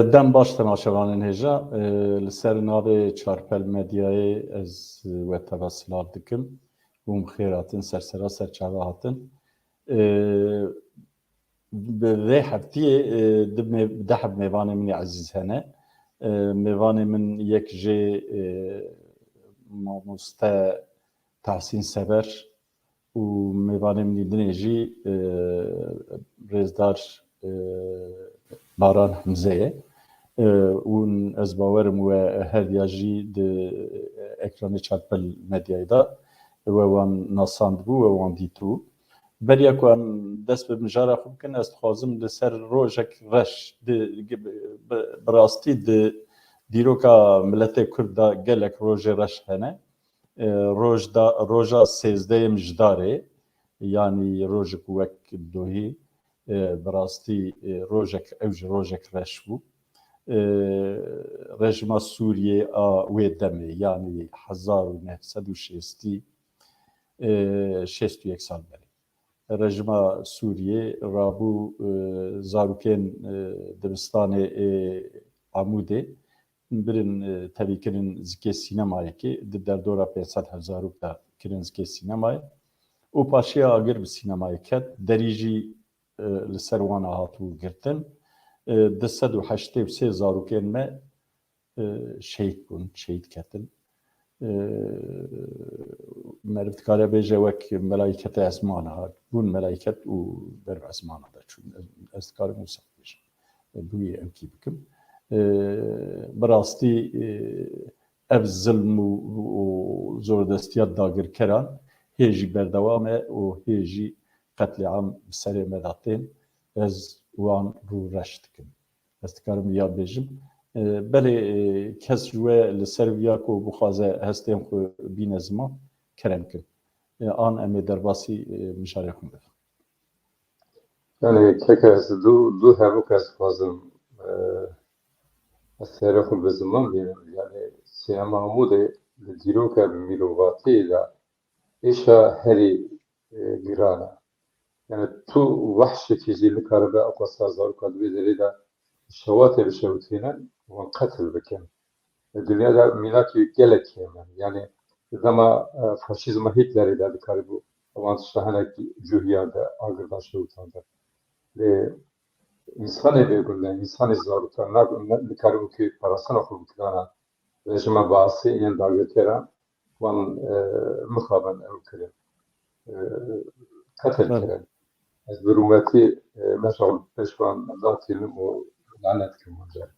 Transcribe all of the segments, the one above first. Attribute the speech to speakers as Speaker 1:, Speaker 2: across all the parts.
Speaker 1: Dem baş temaşevanên hêja li ser navê Çarpel Medyayê ez we teva silav dikim û em xêr hatin sersera serçava hatin. Bi vê heftiyê deh mêvanê min ezîz hene. Mêvanê min yek jê mamoste Tahsîn Sever û mêvanê min dinê jî rêzdar Baran Hemze ye. û ez bawerim we heriya jî di ekranê Çarpel Medyayê da we wan nasandbû we wan dîtibû. Beriya ku em dest bi mijara xwe bikin, ez dixwazim li ser rojek reş bi rastî di dîroka miletê Kurd da gelek rojê reş hene. Roja sêzdeyê mijdarê yanî rojek wek dohî bi rastî rojek ew ji rojek reş bû. Rejima Sûriyê a wê demê yanî 1960 61 sal belê. Rejima Sûriyê rabû zarokên dibistanê Amûdê birin tevîkirin zikê sînemayekê di derdora 500 zarok da kirin zikê sînemayê û paşiya agir bi sînemayê ket. Derî jî li ser wan hatibû girtin. 283 zarokên me şehîd bûn, şehîd ketin. Meriv dikare bêje wek melayîketa esmana hat bûn melayîket û ber esmana da çûn. Ez dikarim wisa bêjim. Bûyê em kî bikim. Bi rastî ev zilm û zordestiya dagirkeran hê jî berdewam e û hê jî qetleam bi serê me da tên. Ez wan rû reş dikim. Ez dikarim ya bêjim. Belê kes ji we li ser viya ku bixwaze hestên xwe bîne ziman kerem kin. An em ê derbasî mijarê xwe bibin.
Speaker 2: Yani keke ez du hevok ez dixwazim ez serê xwe bi ziman bînim. Yani Sînema Amûdê li dîroka bi mirovatiyê de êşa herî giran e. Yani tu wehşekî jî nikaribe eqwasa zaroka di vê derê de şewatê bişewitîne wan qetil bikin. Dunyada milatî gelek hemen. Yani zema faşîzma Hitlerê de dikaribû wan tişta hinek cûhiya de agirda şewitanda. İnsanê bêgûne, insanê zaroka dikaribû ki parastina xwe bikirana rejima Baasî yên dagirkeran wan mixabin ew kirin. Qetil kirin. Ez bi rûmetî meşal pêşvan zatînim û lanet dikim hunca.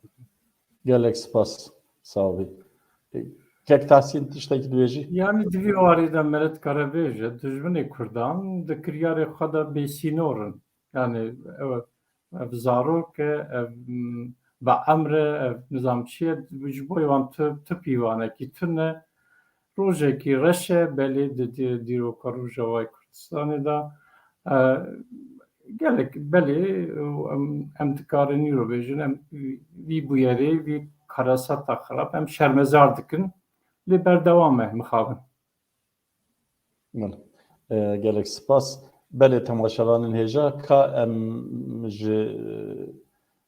Speaker 1: Gelek spas sağ olî. Kek Tahsîn tiştekî dibêjî?
Speaker 3: Yani divî warî de me dikare bêje dijminê Kurdan di kiryarê xwe de bêsînorin. Yani ev zarok e, ev bi emre, ev nizamçiye ji bo wan tu pîvanekî tune rojekî reş e belê di dîroka Rojavayê Kurdistanê de gelek belê em dikarin îro bêjin em vî bûyerê vî karasata xirab em şermezar dikin lê berdewam e mixabin.
Speaker 1: Gelek spas. Belê temaşevanên hêja ka em ji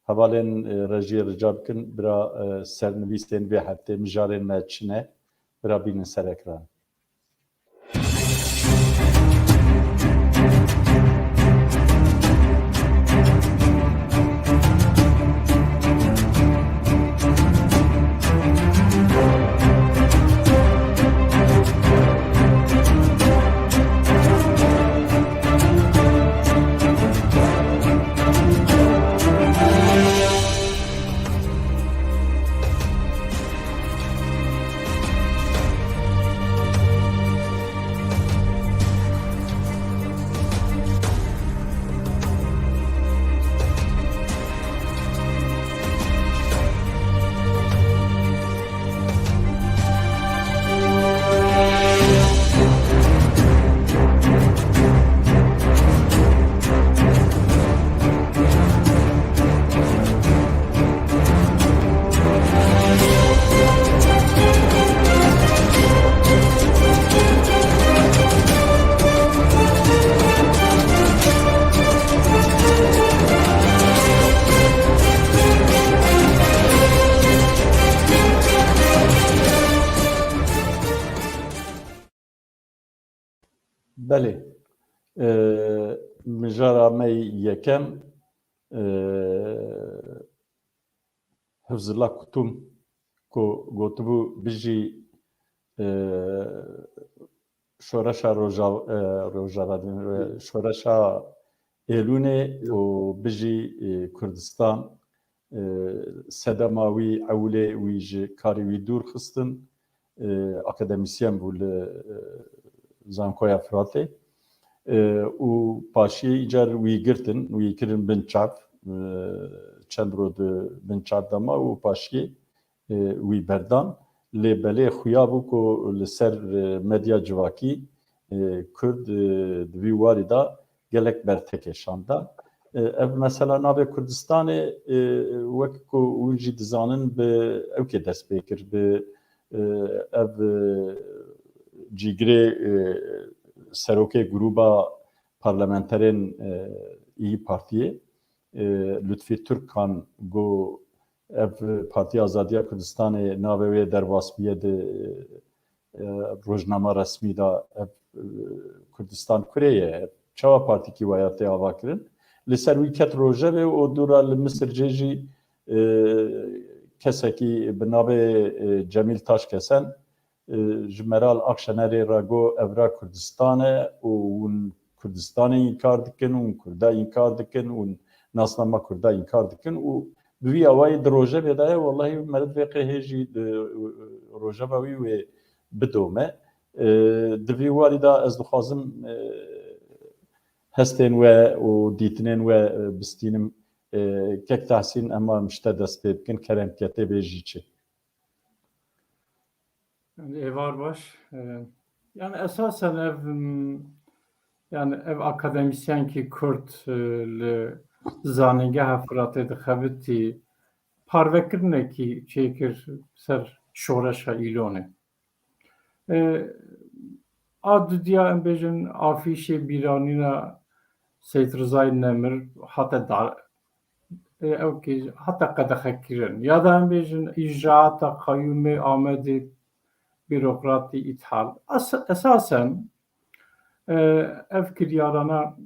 Speaker 1: hevalên rejiyê rica bikin bira sernivîsên vê heftê mijarên me çi ne bira bînin ser ekran. بله مجارا می یکم حفظ الله کتوم کو گوتبو بجی شورشا شورشا ایلونه و بجی کردستان سدماوی اوله ویج کاریوی دور خستن اکادمیسyen بول زانکویا فراته و پاشی ایجار وی گرتن وی کرن بنچاف چند رو بنچاف دما و پاشی وی بردان لبله خویابو کو لسر مدیا جواکی کرد دوی واردا gelek berteke şanda. Ev mesela nave Kurdistan'ı vek ku unji dizanin bi evke dest pêkir bi ev cîgirê serokê gruba parlamenterên İYİ Partiye Lütfî Türkkan got ev Partiya Azadiya Kurdistanê navê wê derbasbiye di rojnama resmî da ev Kurdistan Kurê ye çawa partîkî wayatê ava kirin li ser wî ket rojevê û dûra li Misircê jî kesekî bi navê Cemîl Taşkesen ji Meral Akşenerê re got evra Kurdistan e û hûn Kurdistanê înkar dikin û Kurda înkar dikin û nasnama Kurda înkar dikin û bi vî awayî di rojevê de ye wellahî meret vê qehê jî di rojeva wî wê bidome. Di vî warî da ez dixwazim hestên we û dîtinên we bistînim kek tehsîn ema mişte dest pê bikin keremketê vê jî çi.
Speaker 3: Yani evar baş. Yani esasen ev akademisyen ki Kürt li zanîngeha Firatê dixebitî parvekirinekî çêkir ser şoreşa îlonê. A dudiya em bêjin afîşê bîranîna Seyid Rızayê Nemir heta qedexekirin ya da em bêjin îcraata Qayyûmê Amedê bürokratî îthal. Esasen ev kiryarana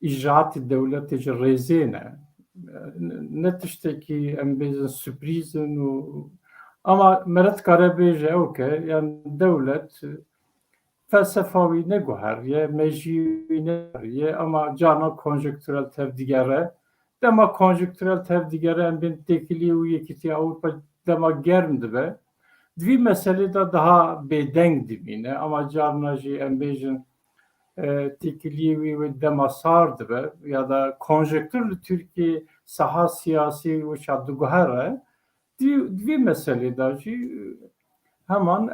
Speaker 3: îcraatê dewletê ji rêzê ne. Ne tiştekî em bêjin sürprîzin û ama meret dikare bêje ew ke yani dewlet felsefa wî neguheriye, mejî wî neguheriye ama carna konjonktürel tevdîgere. Dema konjonktürel tevdîgere em bên têkilî û Yekîtiya Ewropa dema germ dibe. Divî meselê de daha bêdeng dibîne ama carna jî em bêjin têkiliyê wî dema sar dibe ya da konjonktür li Tirkiye saha siyasî wişa diguhere. Divî meselê de jî heman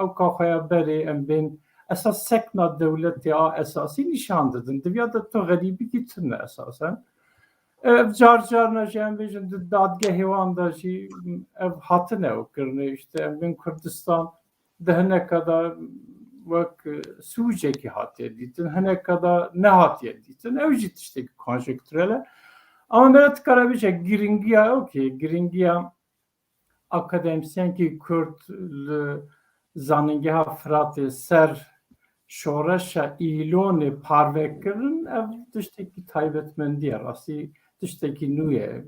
Speaker 3: ew kaxeya berê em bên esas sekna dewletê a esasî nîşan didin. Diviya de tu xerîbîkî tune esasen. Ev carna jî em bêjin di dadgehê wan de jî ev hatine ew kirine işte em bên Kurdistan di hineka da wek sûcekî hatiye dîtin, hineka da nehatiye dîtin. Ew jî tiştekî konjonktürel e. Ama meret dikare bêje giringiya ew ki giringiya akademisyenkî Kürt li zanîngeha Firatê ser şoreşa îlonê parvekirin ev tiştekî taybetmendiye rastî tiştekî nû ye.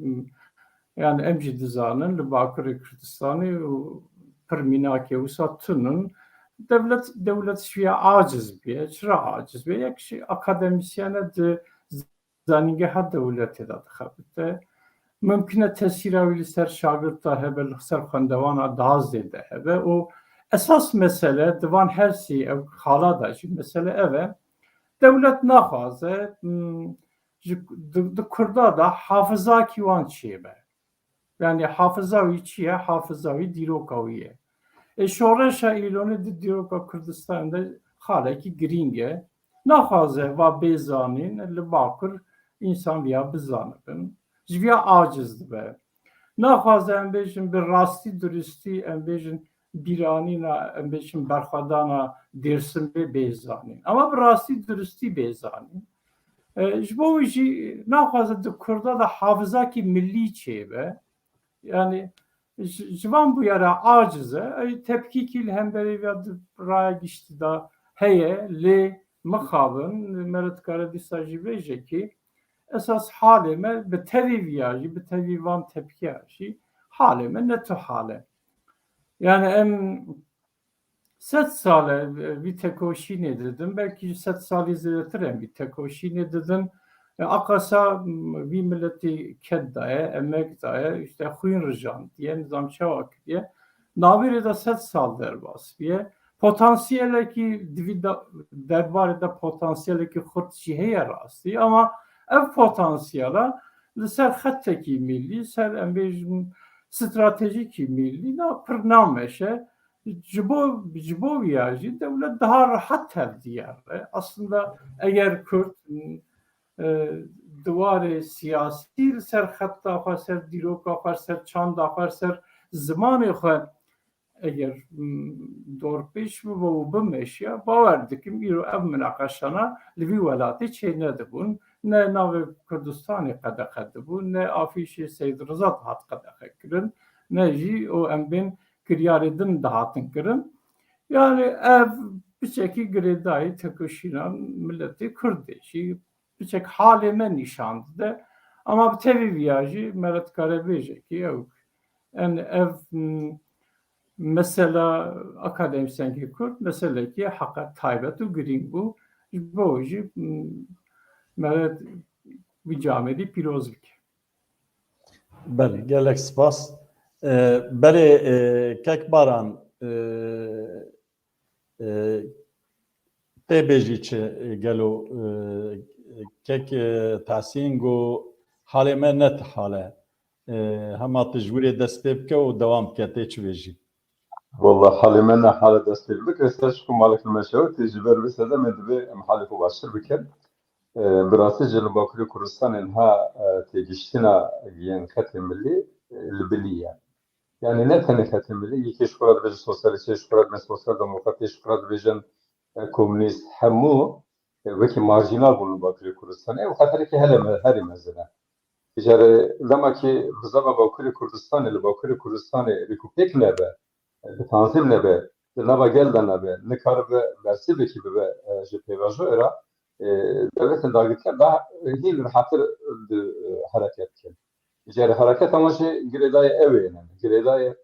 Speaker 3: Yani em jî dizanin li Bakurê Kurdistanê û pir mînakê wisa tunun devlet şiya aciz biye. Çira aciz biye? Yek jî akademisyene di zanîngeha dewletê de dixebite. Mümkün e tesîra wî li ser şagirda hebe, li ser xwendewana daha zêde hebe û esas mesele divan hersî ev xala da jî mesele ev e dewlet naxwaze di Kurda da hafızakî wan çi be. Yani hafıza wî çi ye? Hafıza wî dîroka wî ye. Şoreşa îlonê di dîroka Kurdistanê de xalekî giring e. Naxwaze va bêzanîn li Bakur însan viya bizanibin. Ji vîya aciz dibe. Naxwaze em bêjin bi rastî durustî em bêjin bîranîna em bêjin berxwedana Dêrsimê bêzanîn. Ama bi rastî durustî bêzanîn. Ji bo wî jî naxwaze di Kurda da hafızakî millî çêbe. Yani ji van bûyera aciz e tepkîkî li hemberî ve raya giştî da heye li mexabın meret kare dîsa jî bêje ki esas halê me bi tevî viya jî bi tevî van tepkiya jî halê me ne tu hale. Yani em 100 sale bir tekoşînê didin, belkî 100 salî zêdetir em bir tekoşînê didin. Akasa vî milletê ket daye, emek daye, işte xwîn rijan diye, nizam çewak diye. Navêrê de 100 sal derbas biye. Potansiyelekî divî derbarê de potansiyelekî xurt jî heye rastî ama ev potansiyela li ser xettekî millî, ser em bêjin stratejîkî millî pir nameşe. Ji bo vîya jî dewlet daha rahat tevdiyar. Aslında eğer Kürt diwarê siyasî li ser xetta xwe, ser dîroka xwe, ser çanda xwe, ser zimanê xwe eğer dorpêş bibe û bimeşiya, bawer dikim îro ev münaqeşana li vî welatê çê nedibûn. Ne navê Kurdistanê qedexe dibû, ne afîşê Seyyid Rıza hat qedexe kirin, ne jî o em bên kiryarê din dihatin kirin. Yani ev biçekî girêdayî tekoşîna milletê Kurdê jî biçek halê me nîşan dide. Ama bi tevî viya jî meret kare bêje ki ev mesela akademisyenkî Kurd meselekî heqa taybet û girîng bû. Ji bo jî meret wî camedî pîroz bike.
Speaker 1: Belê, gelek spas. Berê kekbaran tê bêjî çi gelo kek tahsîn got halê me ne hale. Hema tu ji wirê dest pê bike û dewam bike tê çi bêjî.
Speaker 2: والله حالي منا حالة دستي بك استشكو مالك المشاوي تجبر بس هذا من دبي محلي مباشر بكن براسي جنوب باكوري كردستان انها تجشتنا ين ختم ملي البلية يعني ne tane ختم ملي يكي شكرات بيجي سوسياليست شكرات من سوسيال ديمقراطي شكرات بيجن كومونيست همو وكي مارجينال بولو باكوري كردستان وخاطر كي هري مزنا تجاري لما كي بزاف باكوري كردستان اللي باكوري كردستان ريكوبيك نبه تنظیم نبه نبا گلدن نبه نکار به برسی بکی به جپیواجو era devletin dargıtken daha değil rahatır hareket ken. Yani hareket ama şey giredayı ev yani giredayı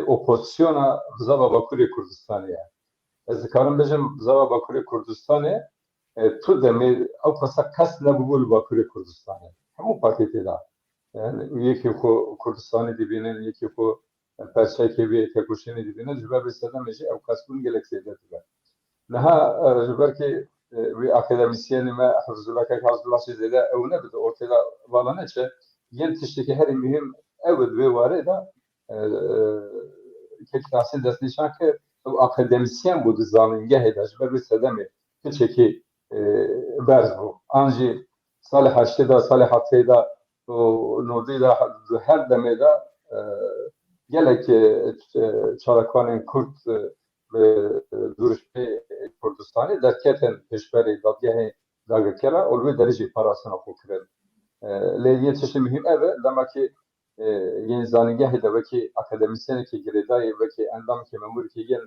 Speaker 2: opozisyona Zava Bakuri Kurdistan'ı yani. Ez karım bejim Zava Bakuri Kurdistan'ı tu demir o kasa kas ne bu Bakuri Kurdistan'ı. Hem partide da. Yani yeki Kurdistan'ı dibinin yeki perşeke bir tekoşini dibine cübe bir sedem eji ev kasbun gelekseydi dibe. Neha cüber ki bir akademisyenime Hafızullah Kek Hafızullah Şizede ev ne bide ortada valla neçe yen tişteki her mühim ev ve var da kek tahsil destnişan ki akademisyen bu dizanın gehede cüber bir sedemi tişteki berz bu. Anji Salih Haştida, Salih Hatteyda Nordida her demede gelek çarakanın Kürt duruşu Kurdistan'ı derketen peşberi dadgahı dagıkela olve derece parasına okuren. Leğen çeşitli mühim eve demek ki yeni zanigahı da veki akademisyen ki giredayı veki endam ki memur ki gen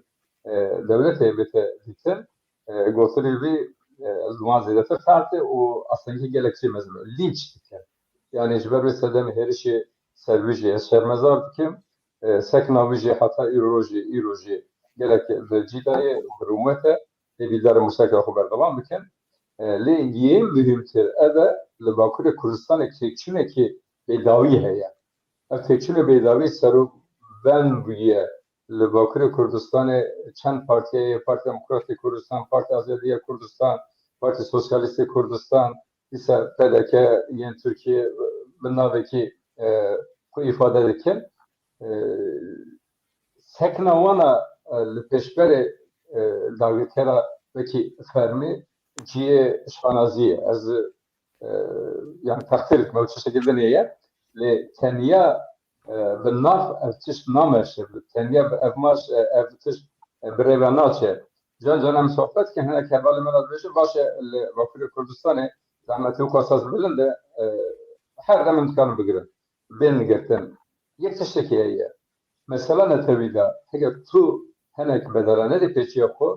Speaker 2: devlet heybete dikten götürü bir zaman ziyadete farklı o aslında gerekçe mezme linç diken. Yani jber sedem her şey service şermezar dikim sekna vici hatta iroji gerek cidayı hürmete lidar musakra haber devam biken li yem mühimtir eve li Bakuri Kurdistan tekçine ki bedavi heye tekçine bedavi seru ben buye li Bakuri Kurdistan çend partiye Parti Demokratik Kurdistan Parti Azadiye Kurdistan Parti Sosyalist Kurdistan ise PDK yeni Türkiye bunlardaki bu ifade ederken sekna wana li peşbere dagıkera veki fermi ciye şanaziye az yani takdir etme o şekilde neye li tenya بالناف ارتش نامشه تنیا افماش ارتش بريفاناتشه جان جانم صحبت که هناك حوالي مرات بيجي باشه وكيل كردستان زعما تو قصص بلند her zaman kan بگیرن بین گرتن یک تشکی هي مثلا نتویدا اگر تو هناك بدرانه دی پیچی خو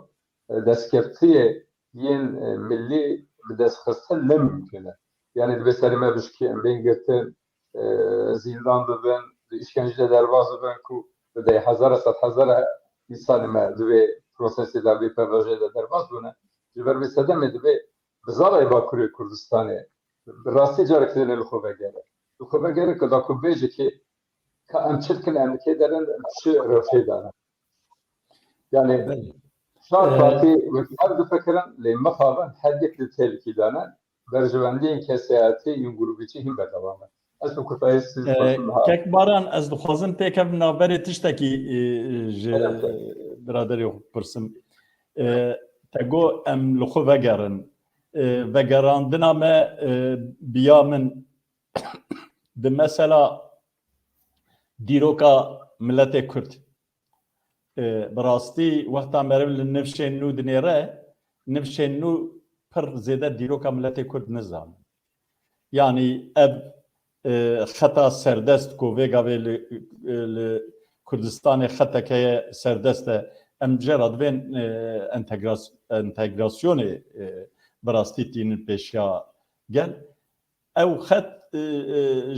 Speaker 2: destkeftiyê yên millî bi destxistin ne mümkün e. Yani bi serî me bên girtin, zindan bibin, işkence derbas bibin ku bi hezara sed hezara însanê me divê prosesê de vê PVJ de derbas bûne. Ji ber vê sedemê divê bi zalê Bakurê Kurdistanê bi rastî carek li xwe vegere. Li xwe vegere ku da ku bêje ki em çirkin em dikê derin çi rewşê darin. Yani şart partî her difekirin lê mixabin her yek li tehlikî danin berjewendiyên kesayetî yên grûpî çi hîn berdewam e. Ez bi kutayê siz
Speaker 1: Kekbaran ez dixwazim pêkev navberê tiştekî ji biraderê xwe pirsim. Te got em li xwe vegerin. Vegerandina me biya min di mesela dîroka milletê Kurd. Bi rastî wexta meriv li nifşên nû dinêre, nifşên nû pir zêde dîroka milletê Kurd nizanin. Yani ev xeta serdest ku vêgavê li Kurdistanê xetekeye serdest e em jêra divên entegrasyonê bi rastî tînin pêşiya gel. Ew xet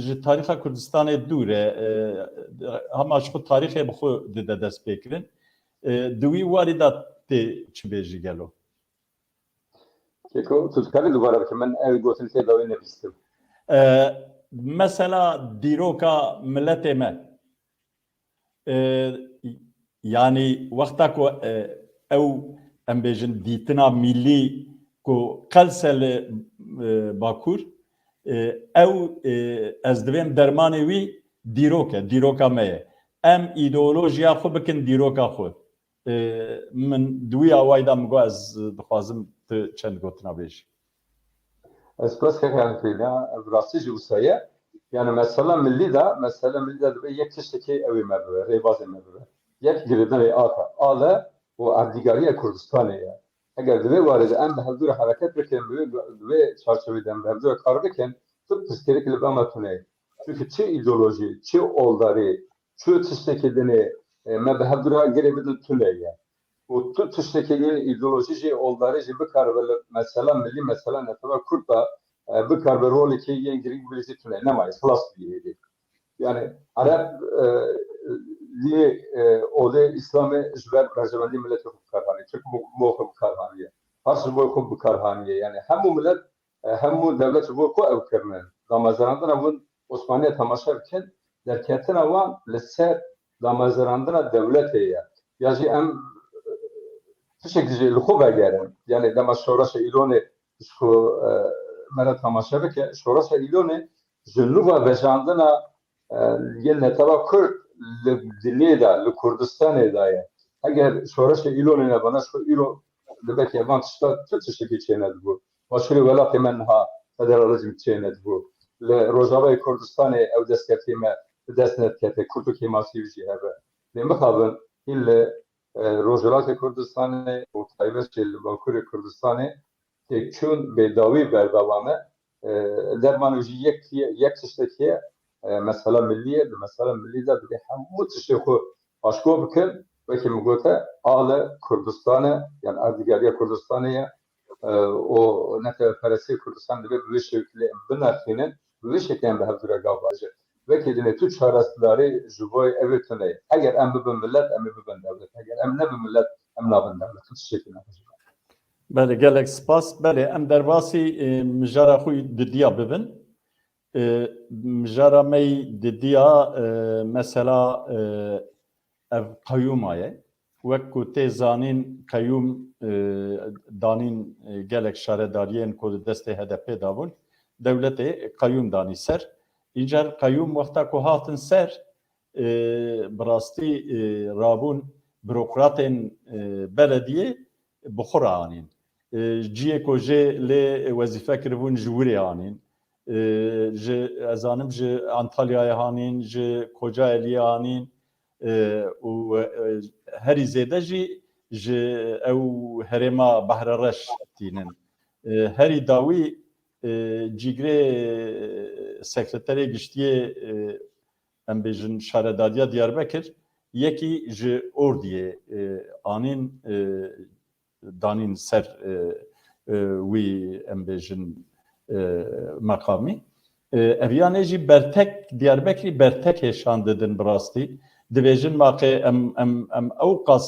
Speaker 1: ji tarîxa Kurdistanê dûr e. Hema ji xwe tarîxê bi xwe dide dest pêkirin. Di wî warî da tê çi bêjî gelo?
Speaker 2: Keko, tu dikarî dubare bikî min ew gotin tê dawê nebîstim.
Speaker 1: Mesela dîroka milletê me yani wexta ku ew em bêjin dîtina millî ku qelse li Bakur ew ez divêm dermanê wî dîrok e, dîroka me ye. Em îdeolojiya xwe bikin dîroka xwe. Min duîya awayî da min got ez dixwazim tu çend gotina bêjî.
Speaker 2: Ez pres kekan fêna ev rastî ji wisa yani mesela millî de dibe yek tiştekî ew ê me bibe, rêbazê me bibe. Yek girêdinê aka. Ale û erdîgariya Kurdistanê ye. Eger divê warê de em bi hevdûre hereket bikin, divê çarçovê de em bi hevdûre kar bikin, tu pirsgirêk li bema tune. Çünkü çi îdeolojî, çi oldarî, çi tiştekî dinê me bi hevdûre girê bidin tune ye. û tu tiştekî îdeolojî jî oldarî jî bikar bi mesela millî mesela netewek Kurd da bikar bi rolekê yên girîng bilîzî tune nemayê xilas bîyê. Yani Arap lê olê İslamê ji ber berjewendî milletê xwe bikarhanî, Türk bo xwe bikarhaniye, Fars ji bo xwe bikarhaniye. Yani hemû millet, hemû devlet ji bo xwe ew kirinin. Damezrandina hûn Osmaniye temaşa bikin, derketina wan li ser damezrandina devletê ye. Ya jî em tişekî jî li xwe vegerin. Yani dema şoreşa îlonê ji xwe mere temaşa bike, şoreşa îlonê ji nûva vejandina yên netewek Kurd li dilê de, li Kurdistanê de ye. Eger şoreşa îlonê nebana ji îro dibeke van tişta ti tiştekî çêne dibû. Başûrê welatê me niha federalizm çêne dibû. Li Rojavayê Kurdistanê ew destkeftî me bi dest nedikete, Kurd û Kêmasî jî hebe. Lê mixabin hîn li Rojhilatê Kurdistanê û taybet jî li Bakurê Kurdistanê têkçûn bêdawî berdewam e. Derman jî yek tiştekî ye. Mesela milliye, mesela milli de bir hemû tiştê xwe aşkor bikin, wekî min gote ale Kurdistanê, yani erdîgariya Kurdistanê ye û neteweperestiyê Kurdistan dibe bi vê şeklê binexînin, bi vê şeklê em bi hevdûre gav baje. Wekî dinê tu çareserî ji bo evê tune ye. Eger em bibin millet, em ê bibin devlet. Eger em nebin millet, em nabin devlet. Tu tiştekî nebêje.
Speaker 1: Belê gelek spas. Belê em derbasî mijara xwe didiya bibin. Mijara me didiya mesela ev qeyûma ye. Wek ku tê zanîn qeyûm danîn gelek şaredariyên ku di destê HDP dabûn, dewletê qeyûm danî ser. Îcar qeyûm wexta ku hatin ser bi rastî rabûn bürokratên belediyê bi xwe re anîn. Ciyê ku jê lê wezîfe kiribûn ji wirê anîn. Ji ezanim ji Antalya'ya hanîn, ji Kocaeli'ye hanîn û herî zêde jî ji ew herêma Behrereş tînin. Herî dawî cîgirê sekreterê giştiyê em bêjin şaredariya Diyarbekir yekî ji Ordiyê anîn دانین سر وی ام بیژن مقامی اویانه جی برتک دیاربکری برتک هشان ددن براستی دبیجن ماقی ام اوقاس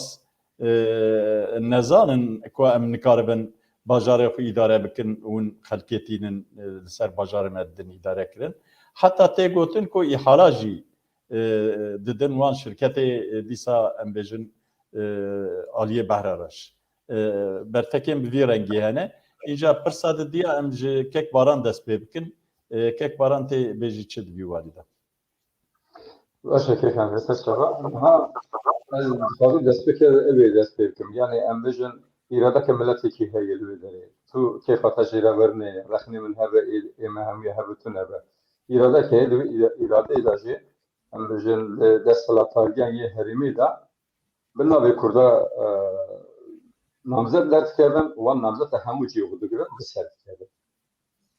Speaker 1: نزانن کو ام نکاربن باجاره خو اداره بکن اون خلکیتینن سر باجاره مدن اداره کرن حتی تی گوتن کو احالاجی ددن وان شرکت دیسا ام بیژن آلیه بهرارش برتکم بوی رنگی هنه اینجا پرساد دیا ام کک باران دست بکن کک باران تی بیجی چه دوی والیده
Speaker 2: باشه که هم هست شبا ها از خواهی دست بکر اوی دست بکم یعنی ام بیژن اراده که ملتی کی هایی لوی داره تو کیفا تجیره ورنه رخنی من هبه ایمه همیه هبه تون هبه اراده که لوی اراده ایداجی ام بیژن دست سلطارگان یه هریمی دا بنا به کرده نامزد درد کردن و نامزد همو جیو بودو گرد بسرد کردن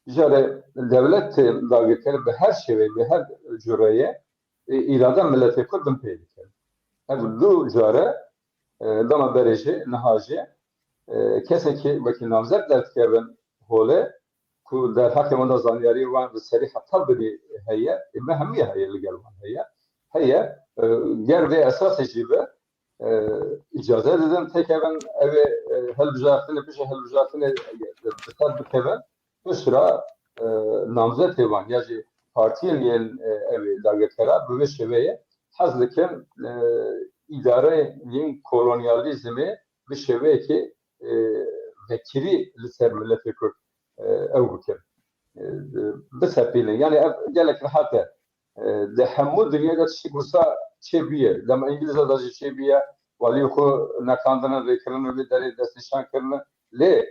Speaker 2: جاره devlet dağıtır به her şeye به her juraya irade milleti kurdun peydik. Ev du jare dama bereci nahaji kese ki vakit namzet dert kevin hole ku der hakemanda zaniyari van ve seri hatta bedi heye mehmiye heye legal van heye ger ve esas ejibe icazet edin tek evin evi helbüzatını bir şey helbüzatını betar bikevin bu sıra namzet evan yani partiyen yen evi dağıtkara bu şeveye hazlıken idare yen kolonyalizmi bir şeveye ki vekili liser milleti Kürt evguken besapilin yani gelek rahatı de hamu dünyada çıkırsa çebiye lama İngilizce da çebiye vali ko nakandana rekırını ve deri destişan kırını le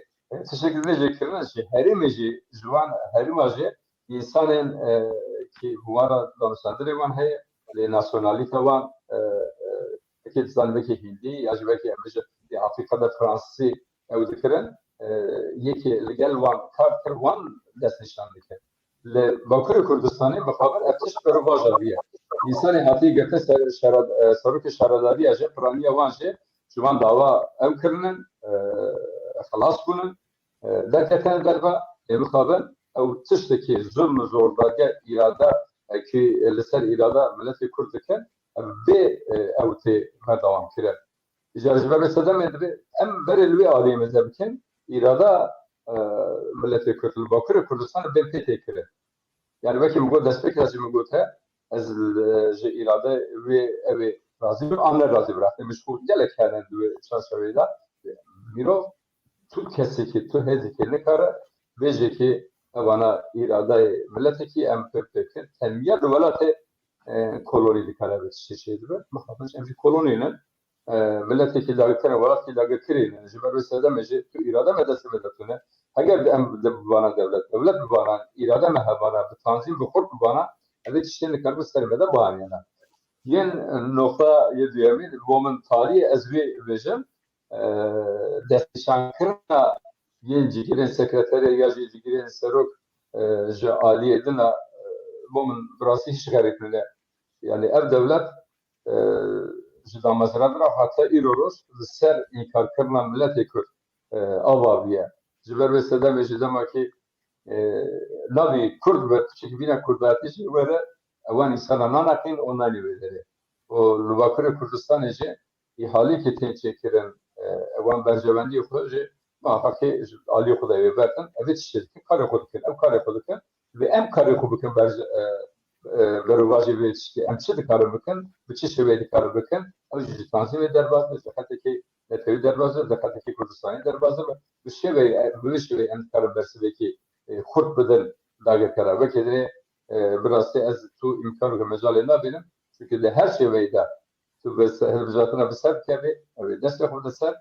Speaker 2: teşekkür edeceklerine şey herimeci juan herimacı insanın ki huvara danışanları var hay le nasyonalite var ki zanbeki Hindi ya belki Afrika'da Fransız evdiklerin yeki legal var kartır var destişanlık le Bakır Kürdistan'ı bakaber ateş pervaja diye İnsanı hakikaten sarık şaradari aje praniye vanje juan dava ev kırının خلاص کنن دکتن دربا مخابن او تشتکی ظلم زورداگه اراده که لسر اراده ملت کرد کن به او تی مردوام کرد اجازه به صدام ادبی ام برلوی عالی مذهبکن اراده ملت کرد باکر کردستان به پیته کرد yani belki bu destek lazım bu te az اراده و او راضی آن راضی برای مشکل جلک کردن دو چهارشنبه میرو تو کسی که تو هزی که نکاره ویژه که اوانا ایراده ملتی که ام پرپکن تنمیه دولت کلونی دیکاره بچه شده بود مخاطرش امشی کلونی نه ملتی که داگتره ولات که داگتره نه جبر بسیده میشه تو ایراده مدرسه بدتونه اگر ام بوانا دولت بوانا ایراده مهوانا به تنظیم بخورد بوانا اوی چیزی نکاره بسیده مده بوانی نه ین نقطه یه دیمی بومن تاریخ ازوی ویژن دستشان کرنا ین جیگرین سکرتری یا جیگرین سروک جالی ادنا بومن براسی hiç garip ne yani ev devlet jda mazran ra hatta iroros ser inkar kerna millet Kürt avabiye jiber ve sedem ve jda ki navi Kürt ve çekibine Kürtatici ve avan insana nanakin onları verir o Lubakır Kürdistan ece ihali ki teçekiren evan bercevandi proje mahaki Ali Kudayı verden evet şirki kare kodken ev kare kodken ve em kare kodken beruvacı ve işte em çi kare beken bir çi şevedi kare beken o yüzden tanzim ederbaz zakateki netevi derbazı zakateki Kürdistan'ı derbazı bir şey ve em kare bersiveki kurt bedel daget kare ve kedine biraz da az tu imkanı ve mecali ne benim çünkü de her şey ve da tu bes helbizatına besar kebe evet destek odasar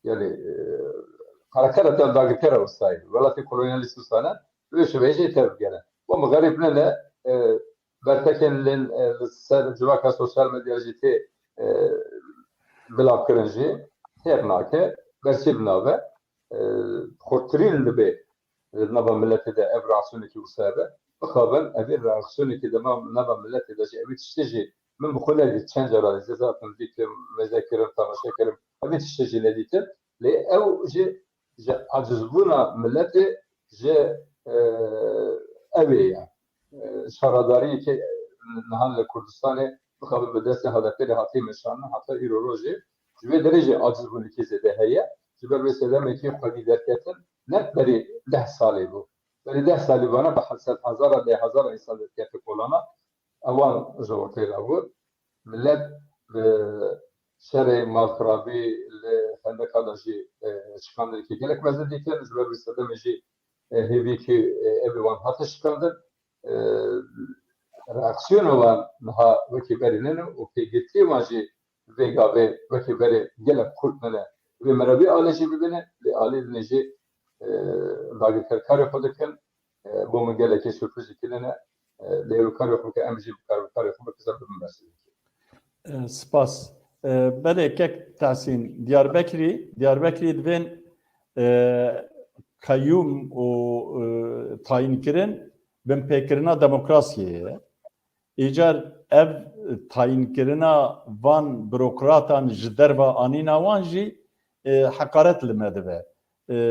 Speaker 2: yani karakterden daha güzel olsaydı. Velati kolonyalist ustana ve şu vece tabi gene. Bu mağarip ne bertekenlerin ser civaka sosyal medyacıte bilakırıncı her nake bersibna ve kortrin be naba milleti de ev reaksiyonu ki usabe bakabın ev reaksiyonu ki de naba milleti de evit işteci من بخونه چند جرا zaten ذکر مذاکره تماشا کردم Ev tiştê nedîtin lê ew ji acizbûna milletê ji evê ye. Şaradariyekê nihan li Kurdistanê bixabe bi destê hedefê hatiye meşanin heta îro rojê ji vê derêjê acizbûnekê zêde heye ji ber vê sedemekî xwedî derketin ne berê 10 salê bû. Berê 10 salî vana bi 700,000 10,000 însan derkete kolana ewan ji ortê re bû. Millet şerê malxirabî li xendeka da jî şikandinekî gelek mezin dikin ji ber vê sedemê jî hêvîkî evê wan hate şikandin. Reaksiyona wan niha wekî berê nene û pêgirtiya wan jî vê gavê wekî berê gelek Kurd nene vê merevî alê jî bibîne lê alê dinê jî dagirkerkarê xwe dikin bo min gelekî sürprizekî nene lê ew karê xwe bike em jî karê xwe bikizin bibin bersivikê.
Speaker 1: Spas. Berêkek Tahsîn Diyarbekirî divên kayyum û tayinkirin bin pêkirina demokrasiyê ye. Îcar ev tayînkirina van bürokratan ji derva anîna wan jî heqaret li me dibe.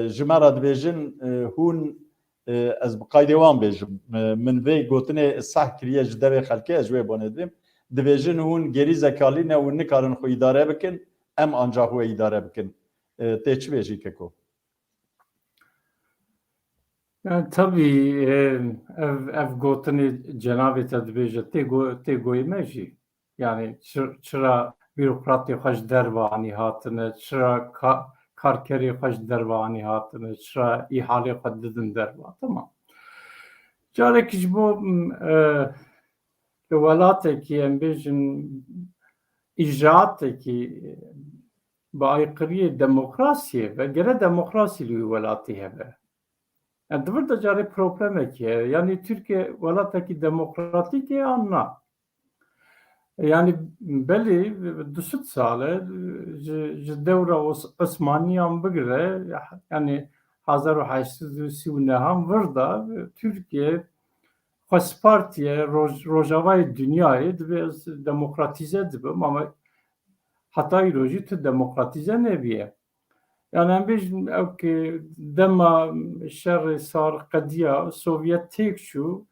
Speaker 1: Ji me re dibêjin hûn ez bi qaydê wan bêjim min vê gotinê seh kiriye ji devê xelkê ez ji wê bonê dibêm dibêjin hûn gerî zekalî ne û nikarin xwe îdare bikin em anca xwe îdare bikin. Tê çi bêjî keko?
Speaker 3: Yani tabii ev gotinê cenabê te dibêje tê goyê me jî. Yani çira bürokratê xwe ji derva anî hatine, çira karkerê xwe ji derva anî hatine, çira îhalê xwe didin derva. Tamam. Carekî ji bo li welatekî em bêjin îcraatekî bi aykıriyê demokrasiyê ve gere demokrasî li wî welatê hebe. Yani divir de carê problemekî ye. Yani Türkiye welatekî demokratîk ye an na. Yani belê 200 sal e ji dewra Osmaniyan bigire yani 1839 vir da Türkiye Xwespartiye Rojavayê Dunyayê dibe ez demokratîze dibim ama heta îro jî tu demokratîze nebiye. Yani em bêjin ew ki dema şerê sar qediya Sovyet têk çû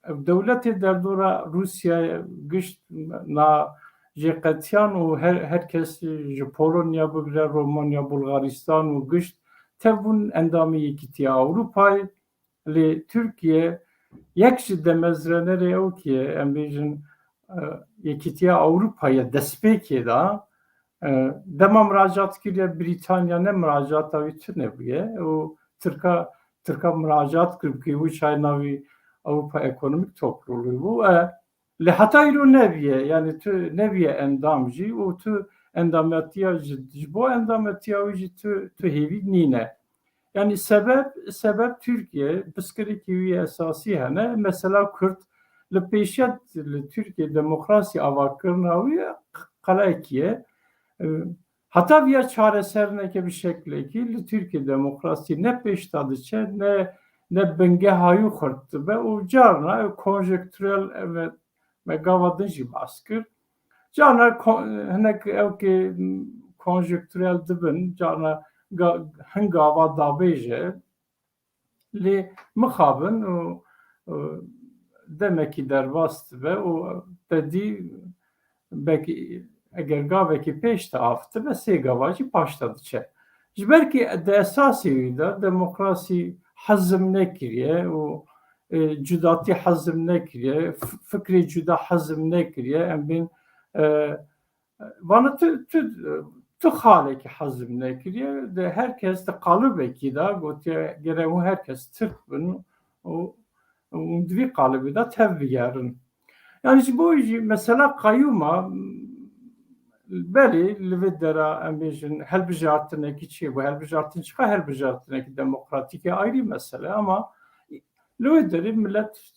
Speaker 3: dewletê derdora Rûsyayê gişt na jêqetiyan û herkes ji Polonya bigire Romanya Bulgaristan û gişt tevbûn endamê Yekîtiya Ewropayê lê Türkiye yek ji demezranerê ew ki ye em bêjin Yekîtiya Ewropayê destpêkê da dema miracat kiriye Brîtanya ne miracata wî tune bûye û Tirka miracat kir ki wî çayna wî Avrupa Ekonomik Topluluğu bû li heta îro nebiye yani tu nebiye endam jî û tu endametiya ji bo endametiya wî jî tu hêvî nîne. Yani sebep Türkiye piskirekî wî esasî hene mesela Kürt li pêşiya li Türkiye demokrasî avakirina wî qelekî ye. Heta vîya çareserineke bi şeklekî li Türkiye demokrasî ne pêşta diçe ne bingeha wî xurt dibe û carna konjektürel me gava din jî bas kir. Carna hinek ew ki konjektürel dibin carna hin gava dabêje lê mixabin û demekî derbas dibe û te belkî eger gavekî pêş te av dibe sê gava jî paşta diçe. Ji ber kî di esasê wî de demokrasî hezm nekiriye û cudatî hezm nekiriye, fikrê cuda hezm nekiriye em bên vana tu xalekî hezm nekiriye de herkes de qalibekî da gotiye gere hûn herkes Türk bin û divî qalibê da tev bigerin. Yani ji bo jî mesela kayyuma belê li vê dera em bêjin helbijartinekî çi ye bu helbijartin çiqa helbijartinekî demokratîk e ayrî mesele ama li wê derê millet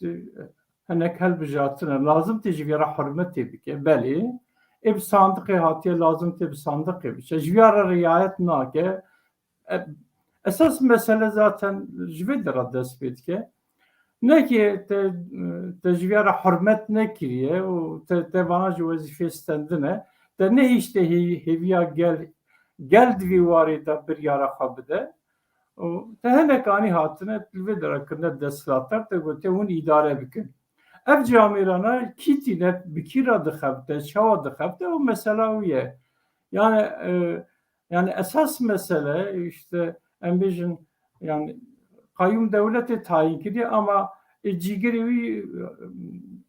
Speaker 3: hinek helbijartin lazim tê ji vê re hurmetê bike belê bi sandiqê hatiye lazim tê bi sandiqê biçe ji vê re riayet nake esas mesele zaten ji vê dera dest pê dike nekî te ji vê re hurmet nekiriye û te vana ji wezîfê stendine de ne işte heviya gel divarı da bir yara kabide o tehenek ani hatine ve darakında deslatlar da gote un idare bikin. Ev camirana kitine bikira dıkhabde, çava dıkhabde o mesela o ye. Yani yani esas mesele işte embijin yani kayyum devleti tayin kedi ama cigiri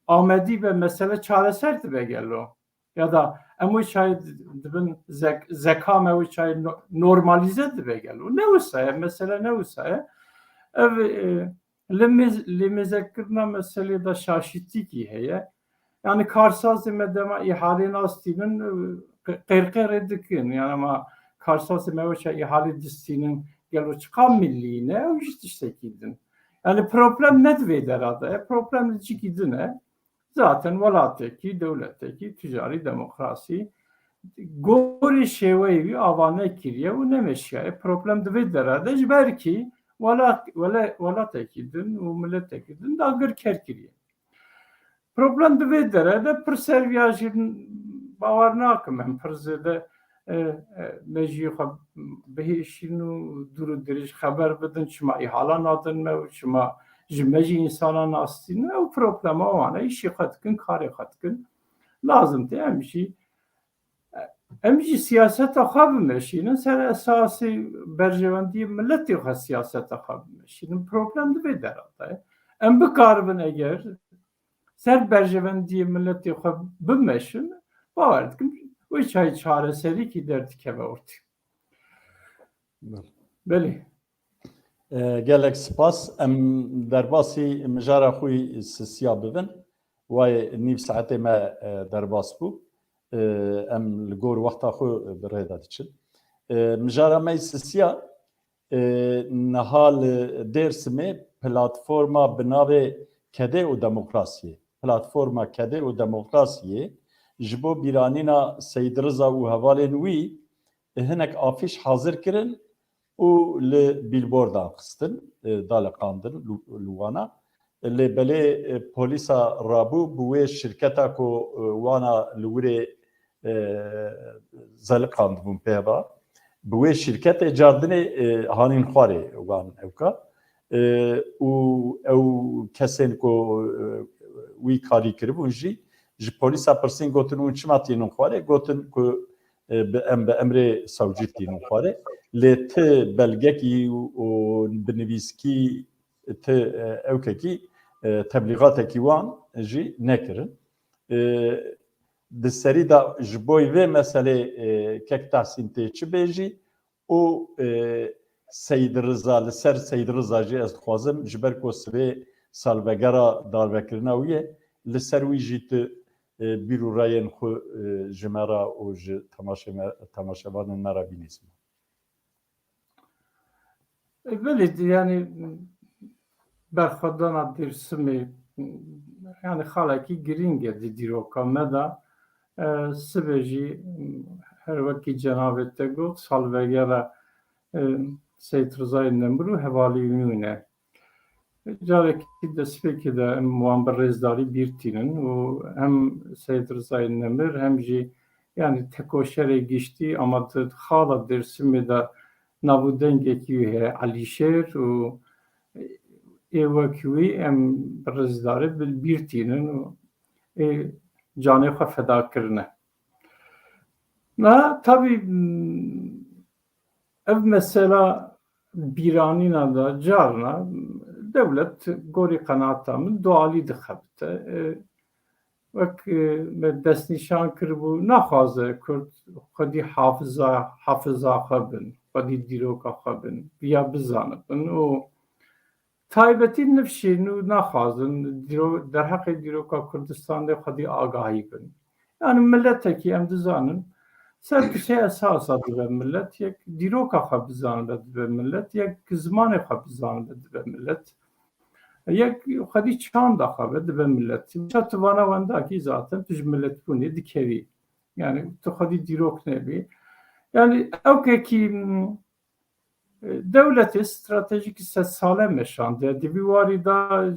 Speaker 3: Ahmedi ve mesele çareserdi be gello. Ya da emu çay dibin zeka mevu çay normalize de be gello. Ne olsa mesele ne olsa ev lemezekirna mesele da şaşitti ki heye. Yani Karsaz medema ihale nastinin qerqer edikin yani ama Karsaz meveşe ihale distinin gelo çıkan milliğine o işte gidin. Yani problem ne dveyder adı? Problem ne gidine? Zaten velatteki, devletteki ticari demokrasi gori şeveyi avane kiriye o ne meşya? Problem dveyder adı. Belki velatekidin, o milletekidin da agır ker kiriye. Problem de dere de per serviyajin bavar nakim hem perzede meji behişinu duru diriş haber bedin çima ihala nadın me çima jimeji insana nastin o problem o ana işi katkın kare katkın lazım değil şey emji siyaset akab meşinin ser esası berjevendi milleti ha siyaset akab meşinin problem de dere em bu karbın eğer ser berjevendi milleti xwe bimeşin bawer dikim o çay çareserî ki derdikeve ortî. Belê.
Speaker 1: Gelek spas em derbasî mijara xwe sisiya bibin wayê nîv saetê me derbas bû em li gor wexta xwe bi rêda diçin. Mijara me sisiya niha li Dêrsimê platforma bi navê Kedê û Demokrasiyê platforma Kedê û Demokrasiyê ji bo bîranîna Seyid Riza û hevalên wî hinek afîş hazir kirin û li bîlbordan xistin daliqandin li wana lê belê polîsa rabû bi wê şirketa ku wana li wirê zeliqandibûn pêva bi wê şirketê cardinê hanîn xwarê wan ewka û ew kesên ku wî karî kiribûn jî ji polîsa pirsîn gotin û çima tînin xwarê gotin ku em bi emrê sewcî tînin xwarê lê ti belgekî û binivîskî ti ewkekî tebliğatekî wan jî nekirin. Di serî da ji bo vê meselê kek Tehsîn tê çi bêjî û Seyid Riza li ser Seyid Riza jî ez dixwazim ji ber ku sibê salvegera darbekirina wî ye li ser wî jî tu bîrûrayên xwe ji me ra û ji temaşevanên me ra bînîsim.
Speaker 3: Belê yani berxwedana Dêrsimê yani xalekî giring e di dîroka me da sibê jî her wekî cenabê te got salvegera Seyid Rizayê Nemrû hevalî wî ne. Carekî destpêkê de em wan bi rêzdarî bîrtînin û hem Seyid Rizayê Nemir hem jî yani tekoşerê giştî ama di xala Dêrsimê de navûdengekî wî heye Elîşêr û ê wekî wî em bi rêzdarî bîrtînin û canê xwe feda kirine. Na tabii ev mesela bîranîna da carna devlet gorî qenata min dualî dixebite wek me destnîşan kiribû naxwaze Kurd xwedî hafiza xwe bin xwedî dîroka xwe bin ya bizanibin û taybetî nifşîn û naxwazin derheqê dîroka Kurdistanê xwedî agahî bin. Yani milletekî em dizanin ser tişê esasa dibe millet yek dîroka xwe bizanibe dibe millet yek zimanê xwe bizanibe dibe millet yek xwedî çanda xwe dibe millet ça tu vana wendakî zaten tu ji milletbûnê dikevî yani tu xwedî dîrok nebî yani ewkekî devletê stratejîk sed sale meşandiye di vî warî da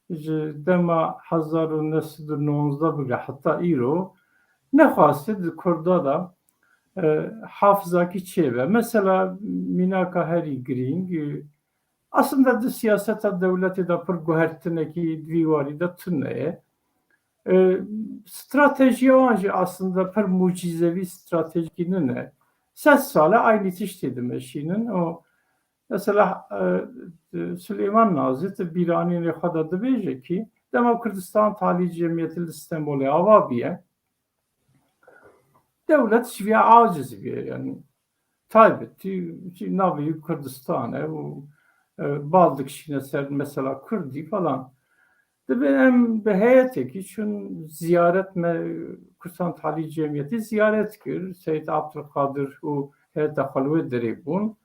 Speaker 3: ji dema 1919 bigre heta îro nexwaste Kurda da hafızaki çeve. Mesela Minaka Harry Green aslında da siyaseta devleti de pır guhertineki divari de tüneye. Strateji anji aslında pır mucizevi stratejinin ne? Ses sala aynı tiştedi meşinin o mesela Süleyman Nazır Birani'nin kadar da verecek ki Dema Kürdistan Tali Cemiyeti İstanbul'e avabiye devlet şiviye aciz bir yani taybetti navi Kürdistan'a baldık şine ser mesela Kürdi falan de benim bir heyeteki şun ziyaret me Kürdistan Tali Cemiyeti ziyaret kır Seyyid Abdülkadir o heyete halve deribun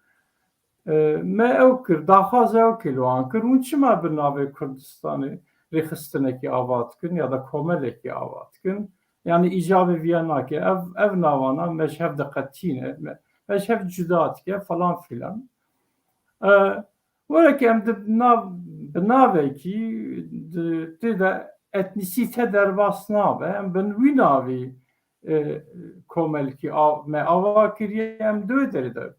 Speaker 3: me evkir daha az evkir o ankır un çima bir navi Kürdistan'ı rehistaneki avatkın ya da komeleki avatkın yani icabı Viyana ki ev navana meşhef de katine meşhef cüdat ki falan filan ve ki em de nave ki de etnisite derbas nave em ben vi navi komel ki me avakiriye em döderi de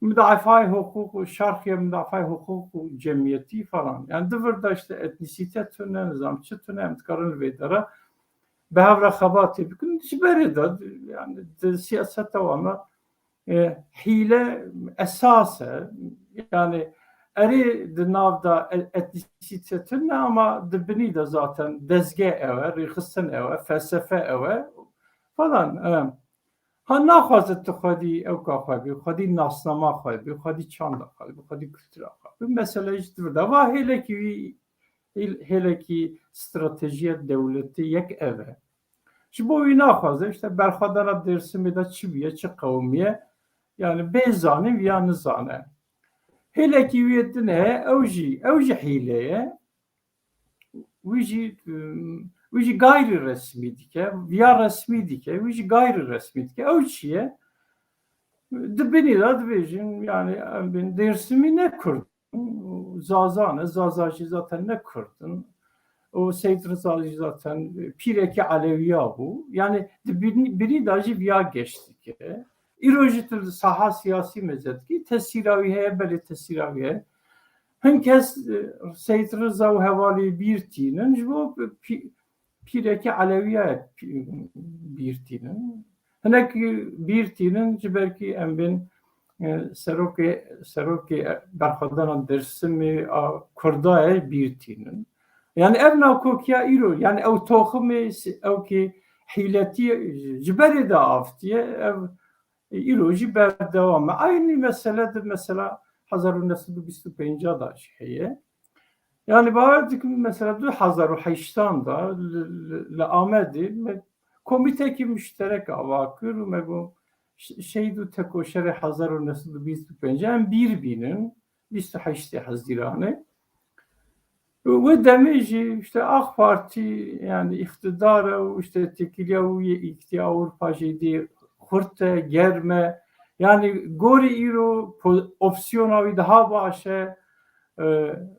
Speaker 3: müdafaa hukuku şarkıya müdafaa hukuku cemiyeti falan yani dıvırda işte etnisite tüne nizam çıtüne em tıkarın vedara behavra xabatı bükün jiberi de yani siyasete ona hile esası yani eri de navda etnisitetin ama dibini de zaten dezge eve, rıhsın eve, felsefe eve falan. Ha naxwazet tu xwedî ewka xwe bî, xwedî nasnama xwe bî, xwedî çanda xwe bî, xwedî kültûra xwe bî. Mesele ji dir de va hêlekî stratejiya devletî yek ev e. Ji bo wî naxwaze işte berxwedana Dêrsimê de çi bûye, çi qewmiye yani bê zanîn ya nizane. Hêlekî wê din heye ew jî hîle ye wî jî gayrî resmî dike ya resmî dike wî jî gayrî resmî dike ew çi ye dibinî de dibêjin yani em Dêrsimî ne Kurdin Zazan e Zaza jî zaten ne Kurdin o Seyyid Rıza jî zaten pîrekî Aleviya bû yani birî de jî viya geçtike îro jî tu saha siyasî mezetkî tesîra wî heye belê tesîra wî heye hin kes Seyyid Rıza û hevalî bîr tînin ji bo pîrekî Aleviya bîr tînin hinek bîr tînin ji ber kî em bên serokê berxwedana Dêrsimê a Kurdayê bîr tînin yani ev navkokiya îro yani ew toximê ew kî hîletî ji berê de avtiye ev îro jî berdewam e aynı mesele de mesela 1925 da jî heye yani bawer dikim mesela 2008 da li Amedê komitekî müşterek ava kir û me got şehîd û tekoşerê 1925 em bîr bînin 28 Haziranê ve demê jî işte AK Parti yani iktidara û işte tekiliya û İttihatiyya Avrupa jî dî xurt e germ e yani gorî îro opsiyona wî daha baş e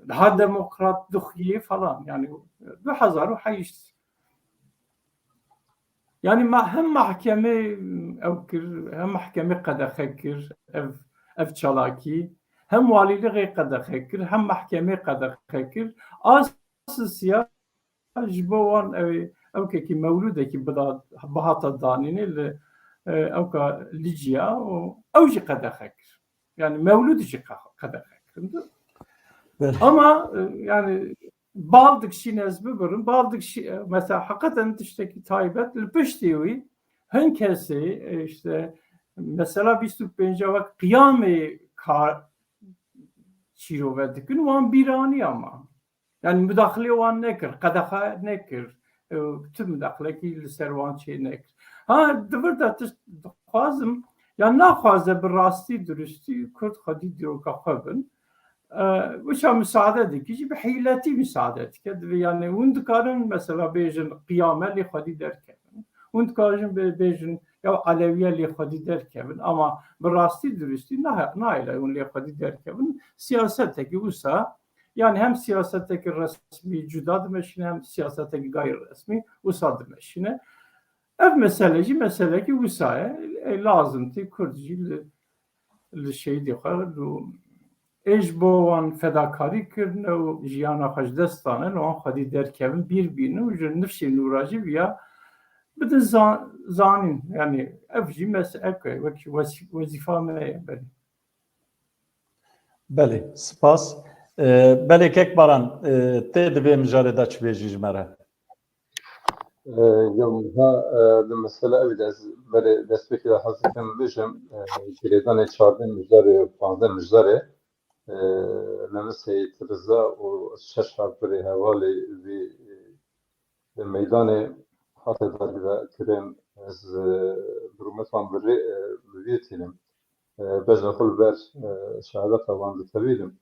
Speaker 3: daha demokrat dixuye falan yani 2008 yani hem mahkeme ew kir hem mahkeme qedexe kir ev çalakî hem walîliğê qedexe kir hem mahkeme qedexe kir asya ji bo wan ewkekî mewlûdekî bihata danînê li ewka Licya ew jî qedexe kir yani mewlûd jî qedexe kirin ama yani baldık şinez bibirin baldık mesela hakikaten tişteki taybet li piştî wî hin kesê işte mesela 25 vak qiyamê kar çîrove dikin wan bîranî ama yani müdaxilê wan nekir qedexe nekir tüm müdaxilekî li ser wan çê nekir ha divir de tişt dixwazim ya naxwaze bi rastî durustî Kurd xwedî dîroka xwe bin وشا مساعدة ديكي جي بحيلاتي مساعدتك يعني وند كارن مثلا بيجن قيامة اللي خدي دركبن وند كارن بيجن يا علوية اللي خدي دركبن أما براستي درستي نايلة اللي خدي دركبن سياستك وسا yani hem siyasetteki resmi cüda demeşine hem siyasetteki gayri resmi usa demeşine ev meseleci mesele ki vüsaya lazım ti Kürtçi li şey dixwe eş bo wan fedakarî kirin û jiyana xwe ji dest danin û wan xwedî derkevin bîr bînin û ji nifşê nûra jî viya bidin zanîn yani ev jî wekî wezîfa me ye berê.
Speaker 1: Belê, spas. Belê Kekbaran, tê divê mijarê de çi bêjî ji me re?
Speaker 2: Ha mesela ev böyle desteklere hazırken bizim gireden çarpın müjdarı, panzer müjdarı nemesi Rıza o şeş harfleri havale ve meydanı hatta da kiren az durumetan bir yetinim. Bejna kul ver şehadet tavandı tabidim.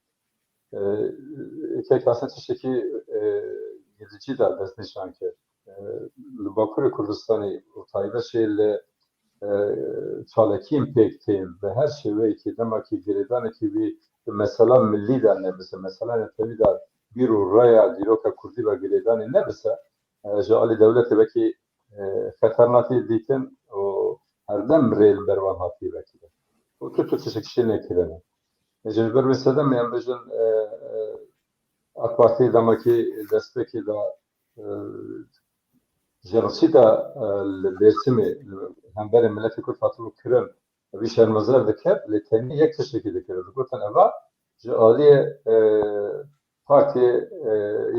Speaker 2: Kek aslında tişteki gidici de dest nişan ki. Bakur Kurdistan'ı Tayda şeyle çalakîm pêktêm bi her şêweyekî demakî girêdanekî wî mesela millî de nebise mesela netewî de bîr û raya dîroka Kurdî ve girêdanê nebise ji alî dewletê vekî xeternatî dîtin û herdem rêl bervan hatî vekî û tu tiştekî şê nekirine ji ber vê sedem em bijin AK Partî demakî destpêkê da جنسيدا الاسمي همبر ملت كل فترة كرم بيشار مزار ذكر لتاني يكتشف ذكر قلت أنا بقى جالي parti